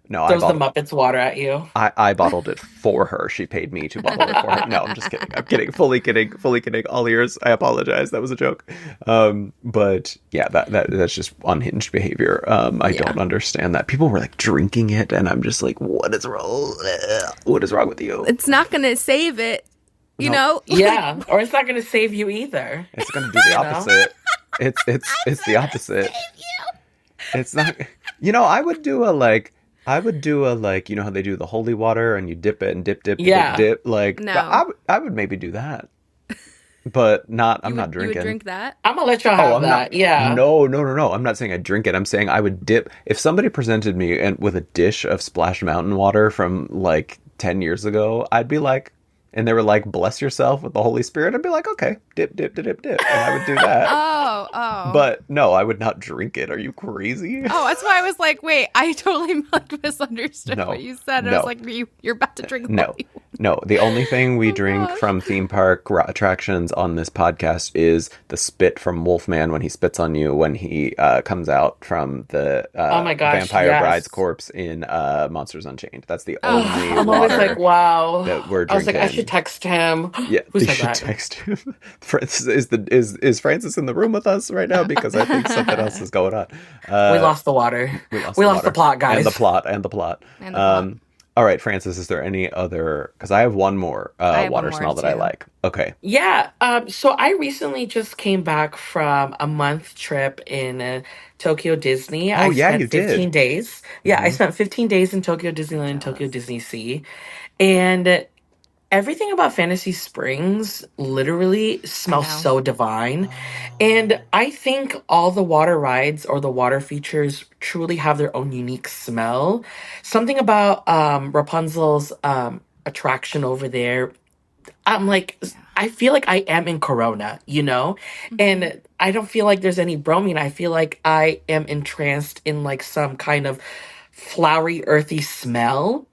No, Throws the Muppets water at you. I bottled it for her. She paid me to bottle it for her. No, I'm just kidding. I'm kidding. Fully kidding. All ears. I apologize. That was a joke. But yeah, that's just unhinged behavior. I don't understand that. People were like drinking it, and I'm just like, what is wrong? What is wrong with you? It's not going to save it, you know? Yeah, or it's not going to save you either. It's going to do the opposite. It's the opposite. It's not. You know, I would do a you know how they do the holy water and you dip it and dip. Like, no. I would maybe do that. But not, I'm not drinking. You would drink that? I'm gonna let y'all have that. Yeah. No. I'm not saying I drink it. I'm saying I would dip. If somebody presented me with a dish of Splash Mountain water from like 10 years ago, I'd be like, and they were like, bless yourself with the Holy Spirit, I'd be like, okay, dip. And I would do that. Oh. But no, I would not drink it. Are you crazy? Oh, that's why I was like, wait, I totally misunderstood what you said. And I was like, you're about to drink No, the only thing we drink from theme park attractions on this podcast is the spit from Wolfman when he spits on you when he comes out from the vampire bride's corpse in Monsters Unchained. That's the only I'm always like, wow. That we're drinking. I was like, I should text him. Yeah, Who said you should that? text him. Is Francis in the room with us right now? Because I think something else is going on. We lost the water. We lost the plot, guys. And the plot. All right, Francis, is there any other... Because I have one more water smell that I like. Okay. Yeah. So I recently just came back from a month trip in Tokyo Disney. Oh, yeah, you did. 15 days. Yeah, I spent 15 days in Tokyo Disneyland and Tokyo Disney Sea. And everything about Fantasy Springs literally smells so divine. And I think all the water rides or the water features truly have their own unique smell. Something about Rapunzel's attraction over there, I'm like, I feel like I am in Corona, you know? And I don't feel like there's any bromine. I feel like I am entranced in like some kind of flowery, earthy smell.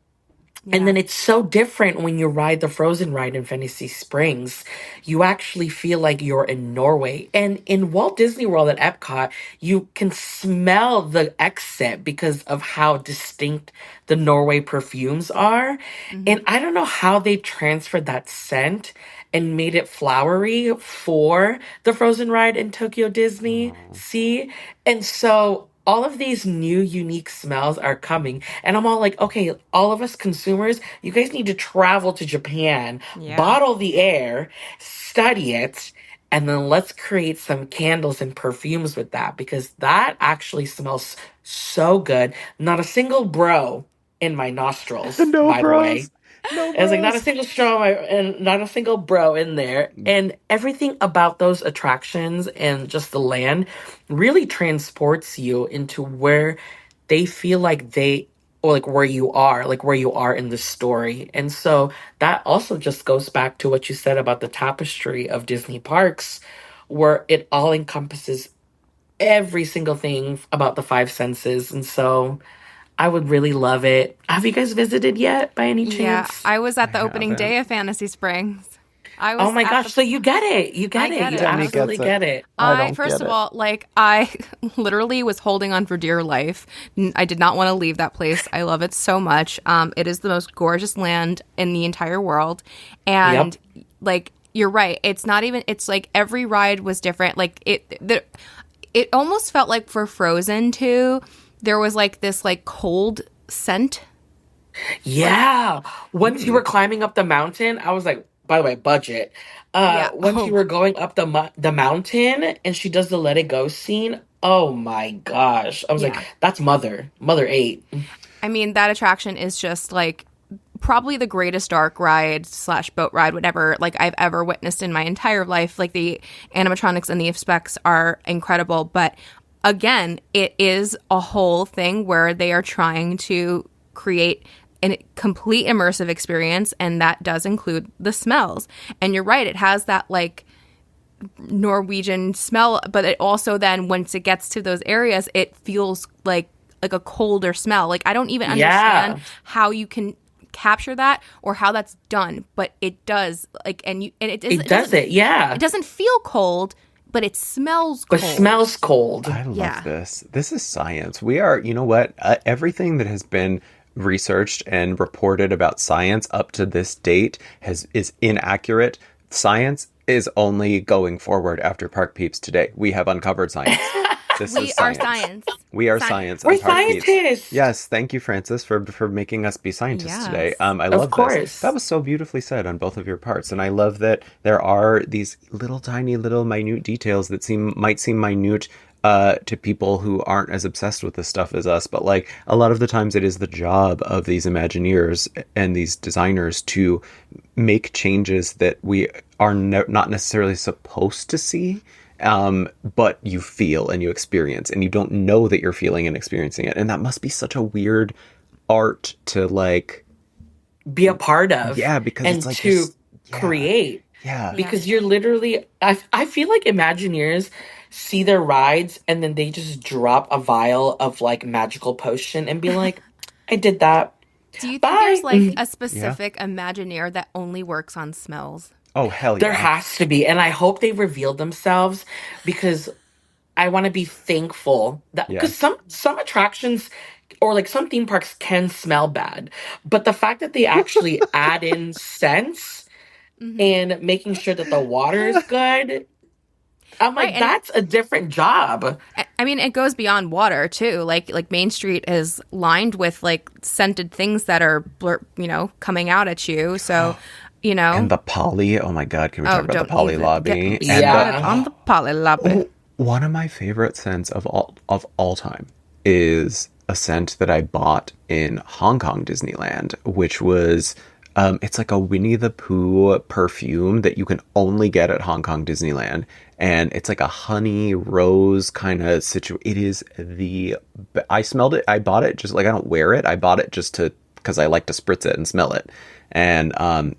And then it's so different when you ride the Frozen ride in Fantasy Springs. You actually feel like you're in Norway. And in Walt Disney World at Epcot, you can smell the exit because of how distinct the Norway perfumes are. And I don't know how they transferred that scent and made it flowery for the Frozen ride in Tokyo Disney Sea. And so all of these new unique smells are coming. And I'm all like, okay, all of us consumers, you guys need to travel to Japan, bottle the air, study it, and then let's create some candles and perfumes with that because that actually smells so good. Not a single bro in my nostrils, by the way. It was like not a single straw and not a single bro in there. And everything about those attractions and just the land really transports you into where they feel like where you are in the story. And so that also just goes back to what you said about the tapestry of Disney parks, where it all encompasses every single thing about the five senses. And so I would really love it. Have you guys visited yet by any chance? Yeah, I was at the opening day of Fantasy Springs. Oh my gosh, so you get it. You get it. You absolutely get it. First of all, I literally was holding on for dear life. I did not want to leave that place. I love it so much. It is the most gorgeous land in the entire world. And you're right. It's not even, it's like every ride was different. Like it almost felt like for Frozen too, there was like this like cold scent. Yeah. Once you were climbing up the mountain, I was like, by the way, budget. Once you were going up the mountain and she does the Let It Go scene, oh my gosh. I was like, that's Mother 8. I mean, that attraction is just like probably the greatest dark ride / boat ride, whatever, like I've ever witnessed in my entire life. Like the animatronics and the effects are incredible, but again, it is a whole thing where they are trying to create a complete immersive experience, and that does include the smells. And you're right, it has that like Norwegian smell, but it also then once it gets to those areas, it feels like a colder smell. Like I don't even understand how you can capture that or how that's done, but it does. Like, and it does it. Yeah. It doesn't feel cold, but it smells cold. But smells cold. I love this. This is science. We are, you know what? Everything that has been researched and reported about science up to this date is inaccurate. Science is only going forward after Park Peeps today. We have uncovered science. We are science. We are science. We're scientists. Yes, thank you, Francis, for making us be scientists today. I love of course. this. That was so beautifully said on both of your parts, and I love that there are these little tiny, little minute details that might seem minute to people who aren't as obsessed with this stuff as us, but like a lot of the times it is the job of these Imagineers and these designers to make changes that we are not necessarily supposed to see. But you feel and you experience, and you don't know that you're feeling and experiencing it. And that must be such a weird art to like be a part of. Yeah, because and it's like to create. Yeah. Because you're literally, I feel like Imagineers see their rides and then they just drop a vial of like magical potion and be like, I did that. Do you think there's like a specific Imagineer that only works on smells? Oh, hell yeah. There has to be. And I hope they reveal themselves because I want to be thankful that because some attractions or like some theme parks can smell bad. But the fact that they actually add in scents and making sure that the water is good, I'm like, that's a different job. I mean, it goes beyond water too. Like Main Street is lined with like scented things that are coming out at you. So and the Poly. Oh my God, can we talk about the Poly lobby? On the Poly lobby. One of my favorite scents of all time is a scent that I bought in Hong Kong Disneyland, which was it's like a Winnie the Pooh perfume that you can only get at Hong Kong Disneyland. And it's like a honey rose kind of situation. It is I smelled it. I bought it just like, I don't wear it. I bought it just because I like to spritz it and smell it. And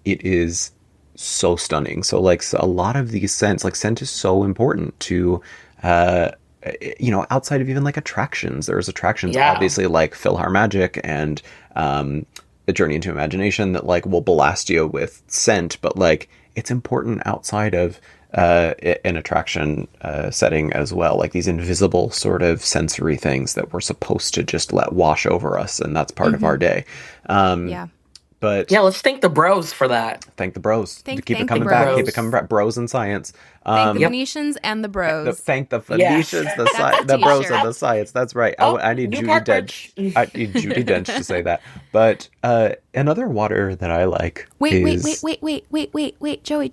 it is so stunning. So like a lot of these scents, like scent is so important to, outside of even like attractions. There's attractions obviously like PhilharMagic and A Journey into Imagination that like will blast you with scent, but like it's important outside of an attraction setting as well, like these invisible sort of sensory things that we're supposed to just let wash over us, and that's part of our day. But let's thank the bros for that. Thank the bros. Keep it coming back. Keep it coming back. Bros and science. Thank the Venetians and the bros. Thank the Venetians, the bros and the science. That's right. I need Judi Dench. I need Judi Dench to say that. But another water that I like. Wait, Joey.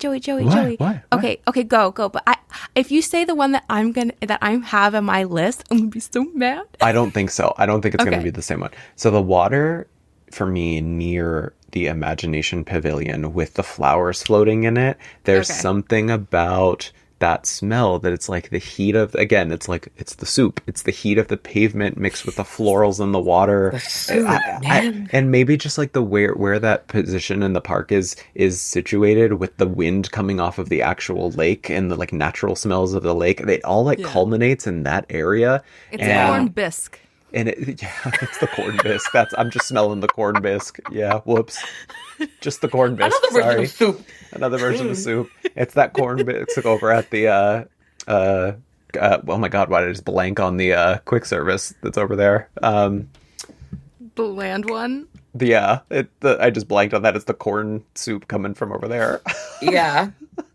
What? Okay, go. But if you say the one that I have on my list, I'm gonna be so mad. I don't think so. I don't think it's gonna be the same one. So the water for me near the Imagination Pavilion with the flowers floating in it, there's something about that smell that it's like the heat of, again, it's like, it's the soup. It's the heat of the pavement mixed with the florals in the water. The soup, and maybe just like the where that position in the park is situated with the wind coming off of the actual lake and the like natural smells of the lake. It all like culminates in that area. It's a corn bisque. And it's the corn bisque. I'm just smelling the corn bisque. Yeah, whoops. Just the corn bisque. Another version of soup. Another version of soup. It's that corn bisque over at the oh my God, why did I just blank on the quick service that's over there? The land one? I just blanked on that. It's the corn soup coming from over there. Yeah.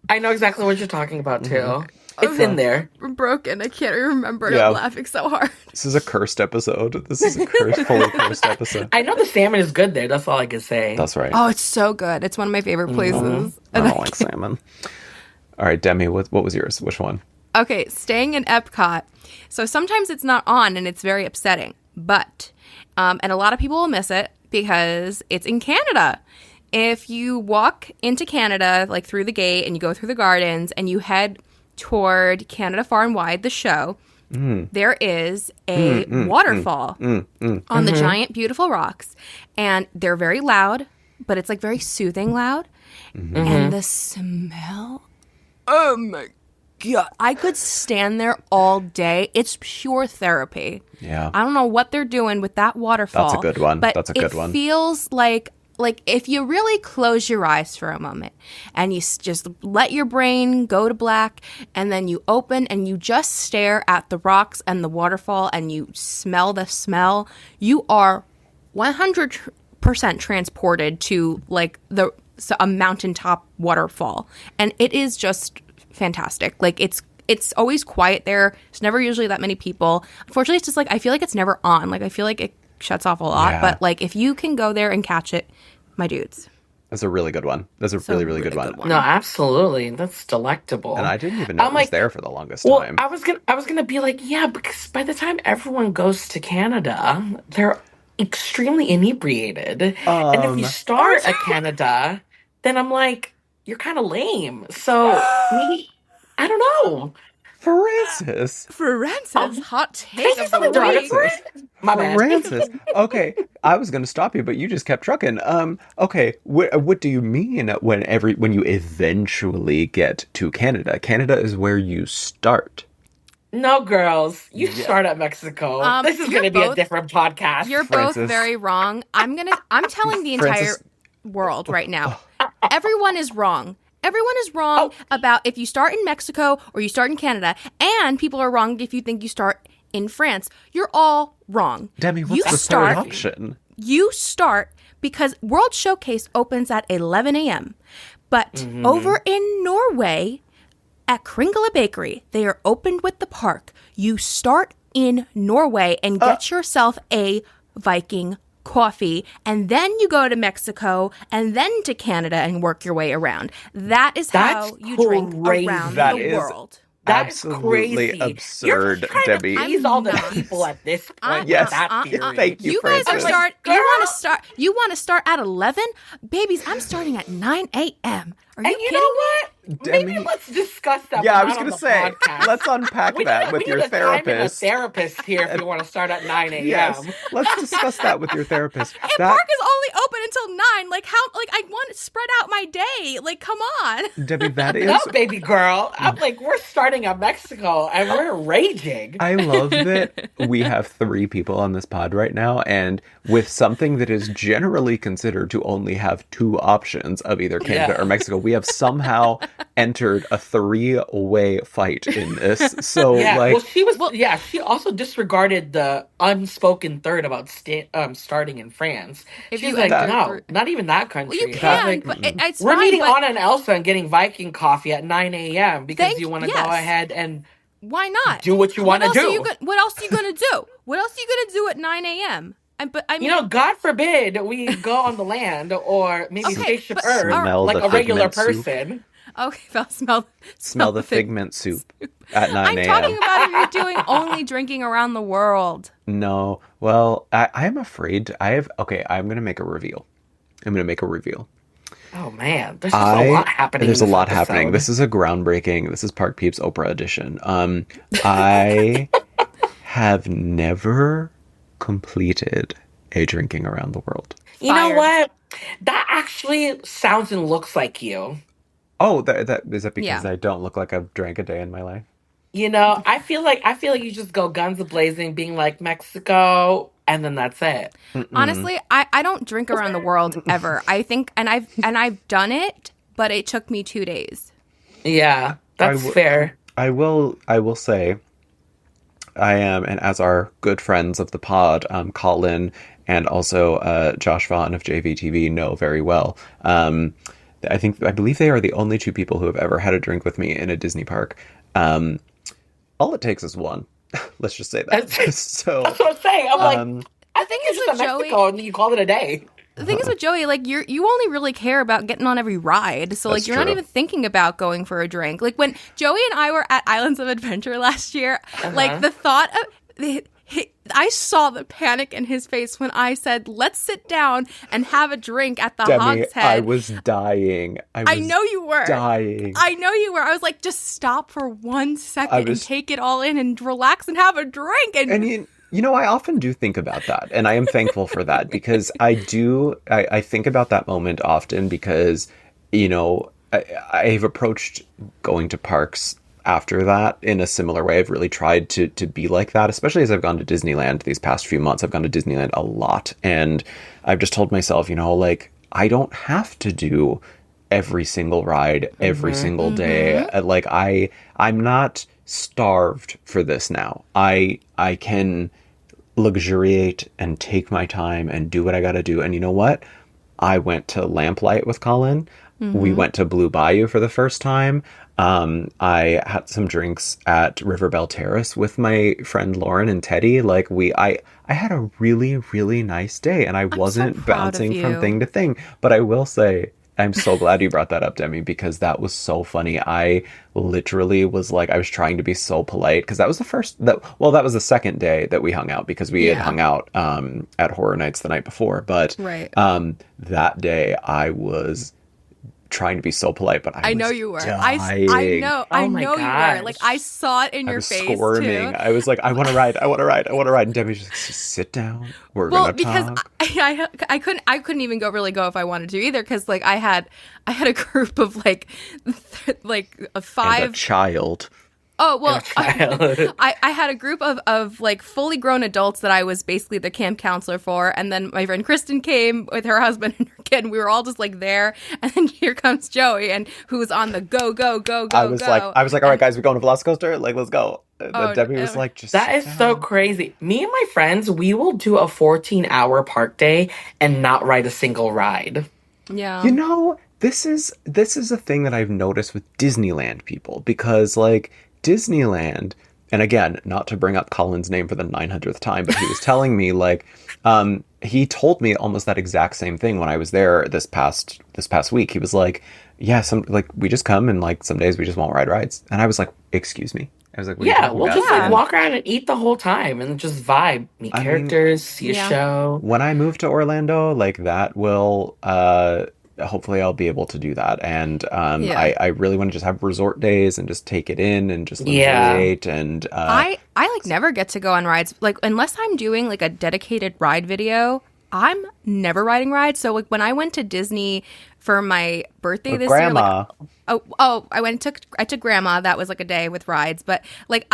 I know exactly what you're talking about too. It's in there. I'm broken. I can't remember. I'm laughing so hard. This is a cursed episode. This is a fully cursed episode. I know the salmon is good there. That's all I can say. That's right. Oh, it's so good. It's one of my favorite places. I don't like salmon. All right, Demi, what was yours? Which one? Okay, staying in Epcot. So sometimes it's not on and it's very upsetting. But, and a lot of people will miss it because it's in Canada. If you walk into Canada, like through the gate and you go through the gardens and you head toward Canada Far and Wide, the show, there is a waterfall on the giant, beautiful rocks. And they're very loud, but it's like very soothing loud. And the smell, oh my God. I could stand there all day. It's pure therapy. Yeah. I don't know what they're doing with that waterfall. That's a good one. But That's a good one. It feels like like, if you really close your eyes for a moment and you just let your brain go to black, and then you open and you just stare at the rocks and the waterfall and you smell the smell, you are 100% transported to like a mountaintop waterfall. And it is just fantastic. Like, it's always quiet there. There's never usually that many people. Unfortunately, it's just like, I feel like it's never on. Like, I feel like it shuts off a lot. Yeah. But like, if you can go there and catch it, my dudes. That's a really good one. That's a really, really good one. No, absolutely. That's delectable. And I didn't even know it was there for the longest time. I was gonna be like, yeah, because by the time everyone goes to Canada, they're extremely inebriated. And if you start at Canada, then I'm like, you're kind of lame. So maybe, I don't know. Francis. Hot take Can I say of something the dirty? week. My bad. Francis. Okay, I was going to stop you, but you just kept trucking. Okay, what do you mean when you eventually get to Canada? Canada is where you start. No, girls, you start at Mexico. This is going to be a different podcast. You're Francis. both very wrong. I'm telling the entire Francis. world right now. Everyone is wrong. Everyone is wrong about if you start in Mexico or you start in Canada, and people are wrong if you think you start in France. You're all wrong. Demi, what's the third option? You start because World Showcase opens at 11 a.m. But over in Norway, at Kringla Bakery, they are opened with the park. You start in Norway and get yourself a Viking coffee, and then you go to Mexico and then to Canada and work your way around. That is how you drink around the world. That's absolutely crazy. absurd, You're trying Debbie. to please all the people at this point. Yes. That theory. Thank you, You guys are Francis. You want to start at 11? Babies, I'm starting at 9 a.m. Are you And you kidding know what? Demi. Maybe let's discuss that. Yeah, I but was not going on to the say, podcast. let's unpack that with your therapist. A therapist here if you want to start at 9 a.m. Yes, let's discuss that with your therapist. And park is only open until 9. Like, how? Like, I want to spread out my day. Like, come on. Debbie, that is... No, baby girl. I'm like, we're starting at Mexico and we're raging. I love that we have 3 people on this pod right now, and with something that is generally considered to only have 2 options of either Canada or Mexico, we have somehow entered a 3-way fight in this. So, she also disregarded the unspoken third about starting in France. If She's you like, enter no, through- not even that country. Well, you can, Like, but it's we're fine, meeting but Anna and Elsa and getting Viking coffee at 9 a.m. because you want to go ahead and why not? do what you want to do. What else are you going to do? What else are you going to do at 9 a.m.? But I mean, God forbid we go on the land or maybe spaceship Earth Smell like the a regular figment soup. person. okay, I'll smell the figment soup at 9 I'm a.m. talking about if you're doing only drinking around the world. No. Well, I'm afraid I'm going to make a reveal. Oh man, there's just a lot happening. There's in a this lot happening. episode. This is a groundbreaking. This is Park Peeps Oprah edition. I have never completed a drinking around the world. You know Fired. what? That actually sounds and looks like you. Oh, that is that because Yeah. I don't look like I've drank a day in my life? You know, I feel like you just go guns a-blazing, being like Mexico, and then that's it. Honestly, I don't drink around the world ever. I think, and I've done it, but it took me 2 days. Yeah, that's fair. I will say, I am, and as our good friends of the pod, Colin and also Josh Vaughn of JVTV know very well. I believe they are the only 2 people who have ever had a drink with me in a Disney park. All it takes is one. Let's just say that. So That's what I'm saying. I'm like, I think is it's just with a Mexico, and you call it a day. The thing is with Joey, like you only really care about getting on every ride. So like That's you're not true. even thinking about going for a drink. Like when Joey and I were at Islands of Adventure last year, like the thought of I saw the panic in his face when I said, "Let's sit down and have a drink at the Demi, Hogshead." I was dying. I know you were. Dying. I know you were. I was like, just stop for 1 second and take it all in and relax and have a drink. And You know, I often do think about that, and I am thankful for that because I think about that moment often because, you know, I've approached going to parks after that in a similar way. I've really tried to be like that, especially as I've gone to Disneyland these past few months. I've gone to Disneyland a lot, and I've just told myself, you know, like, I don't have to do every single ride every single day. Like I'm not starved for this now. I can luxuriate and take my time and do what I got to do. And you know what? I went to Lamplight with Colin. We went to Blue Bayou for the first time. I had some drinks at Riverbell Terrace with my friend Lauren and Teddy. Like I had a really, really nice day, and I wasn't so proud of bouncing from you. thing to thing. But I will say, I'm so glad you brought that up, Demi, because that was so funny. I literally was like, I was trying to be so polite because that was that was the second day that we hung out because we had hung out at Horror Nights the night before. But Right. That day I was trying to be so polite, but I know was you were. dying. I know. I Oh my know you gosh. were. Like, I saw it in I your was face squirming. too. I was like, I want to ride. I want to ride. I want to ride. And Debbie's just like, sit down. We're Well, gonna because talk. I couldn't even go if I wanted to either, because like I had a group of like And five. a child. Oh, well, child. I had a group of like fully grown adults that I was basically the camp counselor for. And then my friend Kristen came with her husband and her kid, and we were all just like there. And then here comes Joey, and who's on the go. I was like, all right, guys, we going to Velocicoaster? Like, let's go. And then Debbie was like, just That sit is so down. crazy. Me and my friends, we will do a 14-hour park day and not ride a single ride. Yeah. You know, this is a thing that I've noticed with Disneyland people, because like Disneyland, and again, not to bring up Colin's name for the 900th time, but he was telling me like he told me almost that exact same thing when I was there this past week. He was like, yeah, we just come, and like some days we just won't ride rides. And I was like, excuse me. I was like, what are you Yeah, talking we'll about? just like And walk around and eat the whole time and just vibe, meet I mean, characters, see a yeah. show. when I move to Orlando, like that will hopefully I'll be able to do that. And Yeah. I really want to just have resort days and just take it in and just Yeah. luxuriate. And I like never get to go on rides, like unless I'm doing like a dedicated ride video. I'm never riding rides. So like when I went to Disney for my birthday with this grandma. year, like I took grandma. That was like a day with rides, but like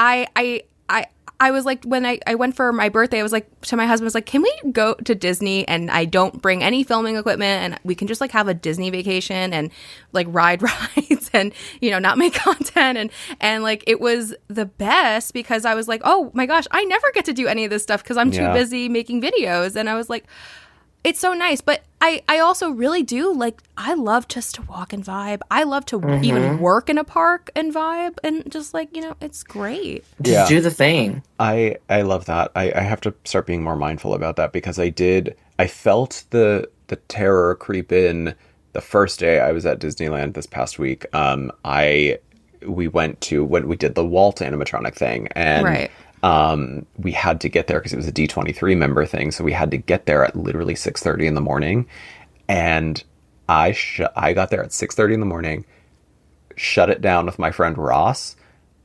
I was like, when I went for my birthday, I was like to my husband, I was like, can we go to Disney and I don't bring any filming equipment and we can just like have a Disney vacation and like ride rides and, you know, not make content. And like, it was the best because I was like, oh my gosh, I never get to do any of this stuff because I'm too Yeah. busy making videos. And I was like, it's so nice. But I also really do like, I love just to walk and vibe. I love to even work in a park and vibe and just like, you know, it's great. Just Yeah. do the thing. I love that. I have to start being more mindful about that because I felt the terror creep in the first day I was at Disneyland this past week. We went to when we did the Walt animatronic thing, and Right. we had to get there because it was a D23 member thing, so we had to get there at literally 6:30 in the morning, and I got there at 6:30 in the morning, shut it down with my friend Ross.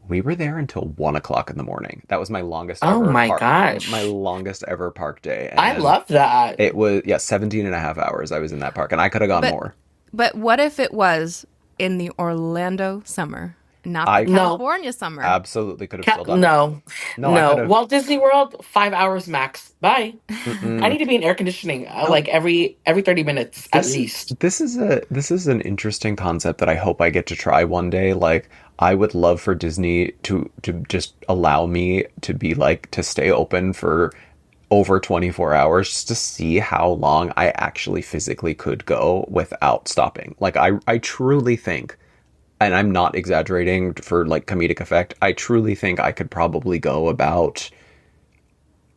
We were there until 1 o'clock in the morning. That was my longest Oh ever my gosh. my longest ever park day. I And love that. it was 17 and a half hours I was in that park, and I could have gone But- more. But what if it was in the Orlando summer, not the No. California summer? Absolutely could have still done it. No, No, I could've- Walt Disney World, 5 hours max. Bye. I need to be in air conditioning like every 30 minutes at least. This is an interesting concept that I hope I get to try one day. Like, I would love for Disney to just allow me to be like to stay open for over 24 hours just to see how long I actually physically could go without stopping. Like, I truly think, and I'm not exaggerating for like comedic effect, I truly think I could probably go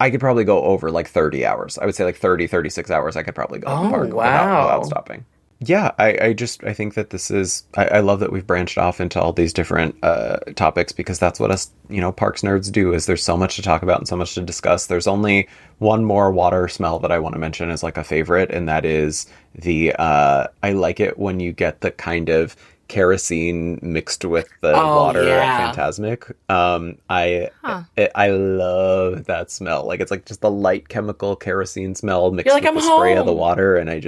over like 30 hours. I would say like 30, 36 hours I could probably go in the Oh, park wow. without stopping. Yeah, I think that this is, I love that we've branched off into all these different topics, because that's what us, parks nerds do. Is there's so much to talk about and so much to discuss. There's only one more water smell that I want to mention as like a favorite, and that is I like it when you get the kind of kerosene mixed with the water yeah. Fantasmic. I love that smell. Like, it's like just the light chemical kerosene smell mixed You're like, with I'm the spray of the home. water, and I made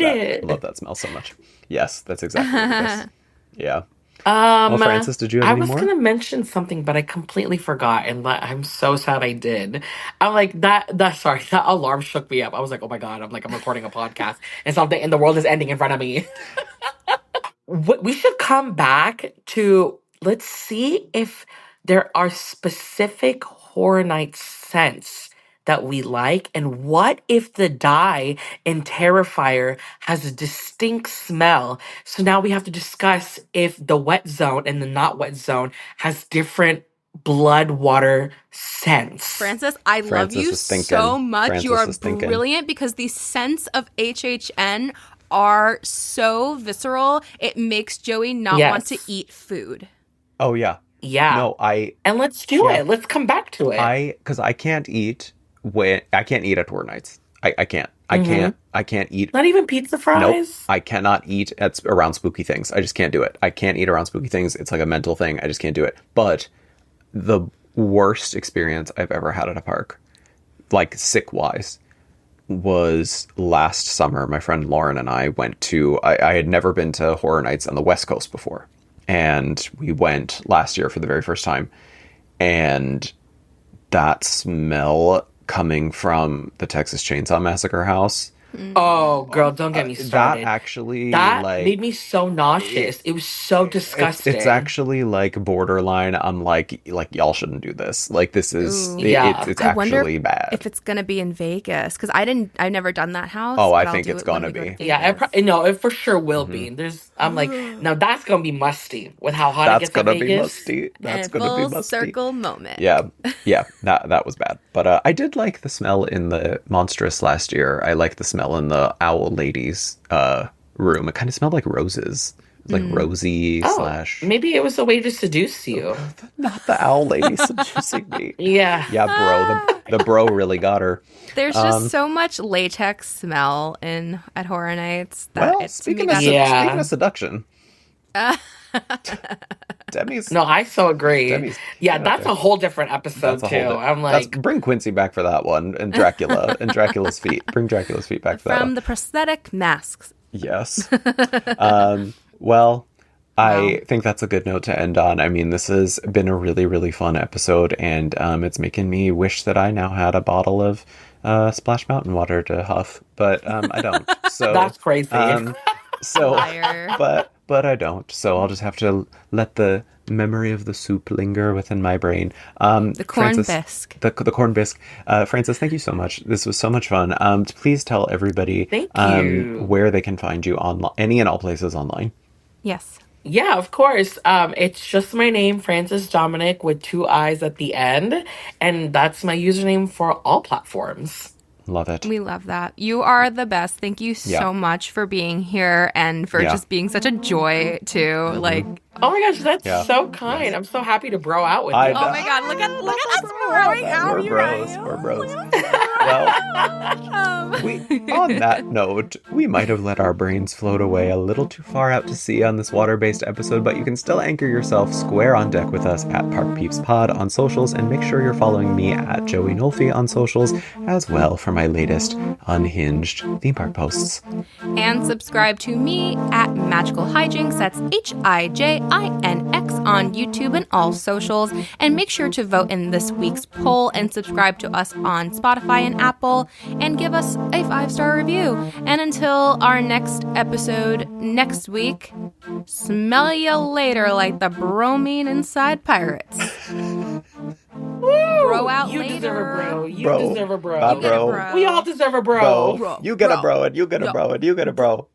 love it. that. I love that smell so much. Yes, that's exactly what it is. Yeah. Well, Francis, did you have I any was more? gonna mention something, but I completely forgot, and I'm so sad I did. I'm like that. Sorry, that alarm shook me up. I was like, oh my god. I'm like, I'm recording a podcast, and something, and the world is ending in front of me. We should come back to, let's see if there are specific horror night scents that we like, and what if the dye in Terrifier has a distinct smell. So now we have to discuss if the wet zone and the not wet zone has different blood water scents. Francis, I love Francis you is thinking. so much. Francis You are is thinking. brilliant because the scents of HHN are so visceral. It makes Joey not want to Yes. eat food. Oh yeah. Yeah. No, And let's do Yeah. it. Let's come back to it. because I can't eat I can't eat at horror nights. I can't. I can't eat. Not even pizza Nope. fries? I cannot eat around spooky things. I just can't do it. I can't eat around spooky things. It's like a mental thing. I just can't do it. But the worst experience I've ever had at a park, like sick wise, was last summer. My friend Lauren and I went to, I had never been to horror nights on the West Coast before. And we went last year for the very first time. And that smell coming from the Texas Chainsaw Massacre house, Oh, girl, don't get me that started. actually, That like, made me so nauseous. It was so disgusting. it's actually like borderline. I'm like y'all shouldn't do this. Like this is Ooh. Yeah. it's I wonder actually bad. if it's gonna be in Vegas because I've never done that house. Oh, I but I'll think do it's it when gonna we go to be. Yeah, Vegas. no, it for sure will be. I'm like, now that's gonna be musty with how hot it That's gets in gonna be Vegas. musty. That's And gonna be full musty. circle moment. Yeah, that was bad. But I did like the smell in the Monstrous last year. I liked the smell in the Owl Lady's room. It kind of smelled like roses. It was like rosy Oh, slash. maybe it was a way to seduce you. Not the Owl Lady seducing me. Yeah. Yeah, bro. The bro really got her. There's just so much latex smell at horror nights that Well, to me speaking Yeah. of seduction, Demi's. No, I so agree. Demi's- yeah, yeah, that's okay. a whole different episode That's a too. whole. I'm like, Bring Quincy back for that one, and Dracula, and Dracula's feet. Bring Dracula's feet back for that from one. the prosthetic masks. Yes. Well, I think that's a good note to end on. I mean, this has been a really, really fun episode, and it's making me wish that I now had a bottle of Splash Mountain water to huff, but I don't. So that's crazy. so, Liar. but I don't. So I'll just have to let the memory of the soup linger within my brain. The corn Francis, bisque. The corn bisque. Francis, thank you so much. This was so much fun. Please tell everybody Thank you. where they can find you online, any and all places online. Yes. Yeah, of course. It's just my name, Francis Dominic, with 2 I's at the end, and that's my username for all platforms. Love it. We love that. You are the best. Thank you Yeah. so much for being here and for Yeah. just being such a joy too. Like, Oh my gosh, that's Yeah. so kind. I'm so happy to bro out with I you. know. oh my god, look at us growing out. We're you bros. guys. We're bros. Well, on that note, we might have let our brains float away a little too far out to sea on this water-based episode, but you can still anchor yourself square on deck with us at Park Peeps Pod on socials, and make sure you're following me at Joey Nolfi on socials as well for my latest unhinged theme park posts. And subscribe to me at Magical Hijinks. That's HIJINX on YouTube and all socials. And make sure to vote in this week's poll and subscribe to us on Spotify and Apple and give us a 5-star review. And until our next episode next week, smell you later like the bromine inside pirates. Bro out You later. deserve a bro. You Bro. deserve a bro. Bye, You get a bro. bro. We all deserve a bro. Bro. You get a bro, and you get a bro, and you get a bro.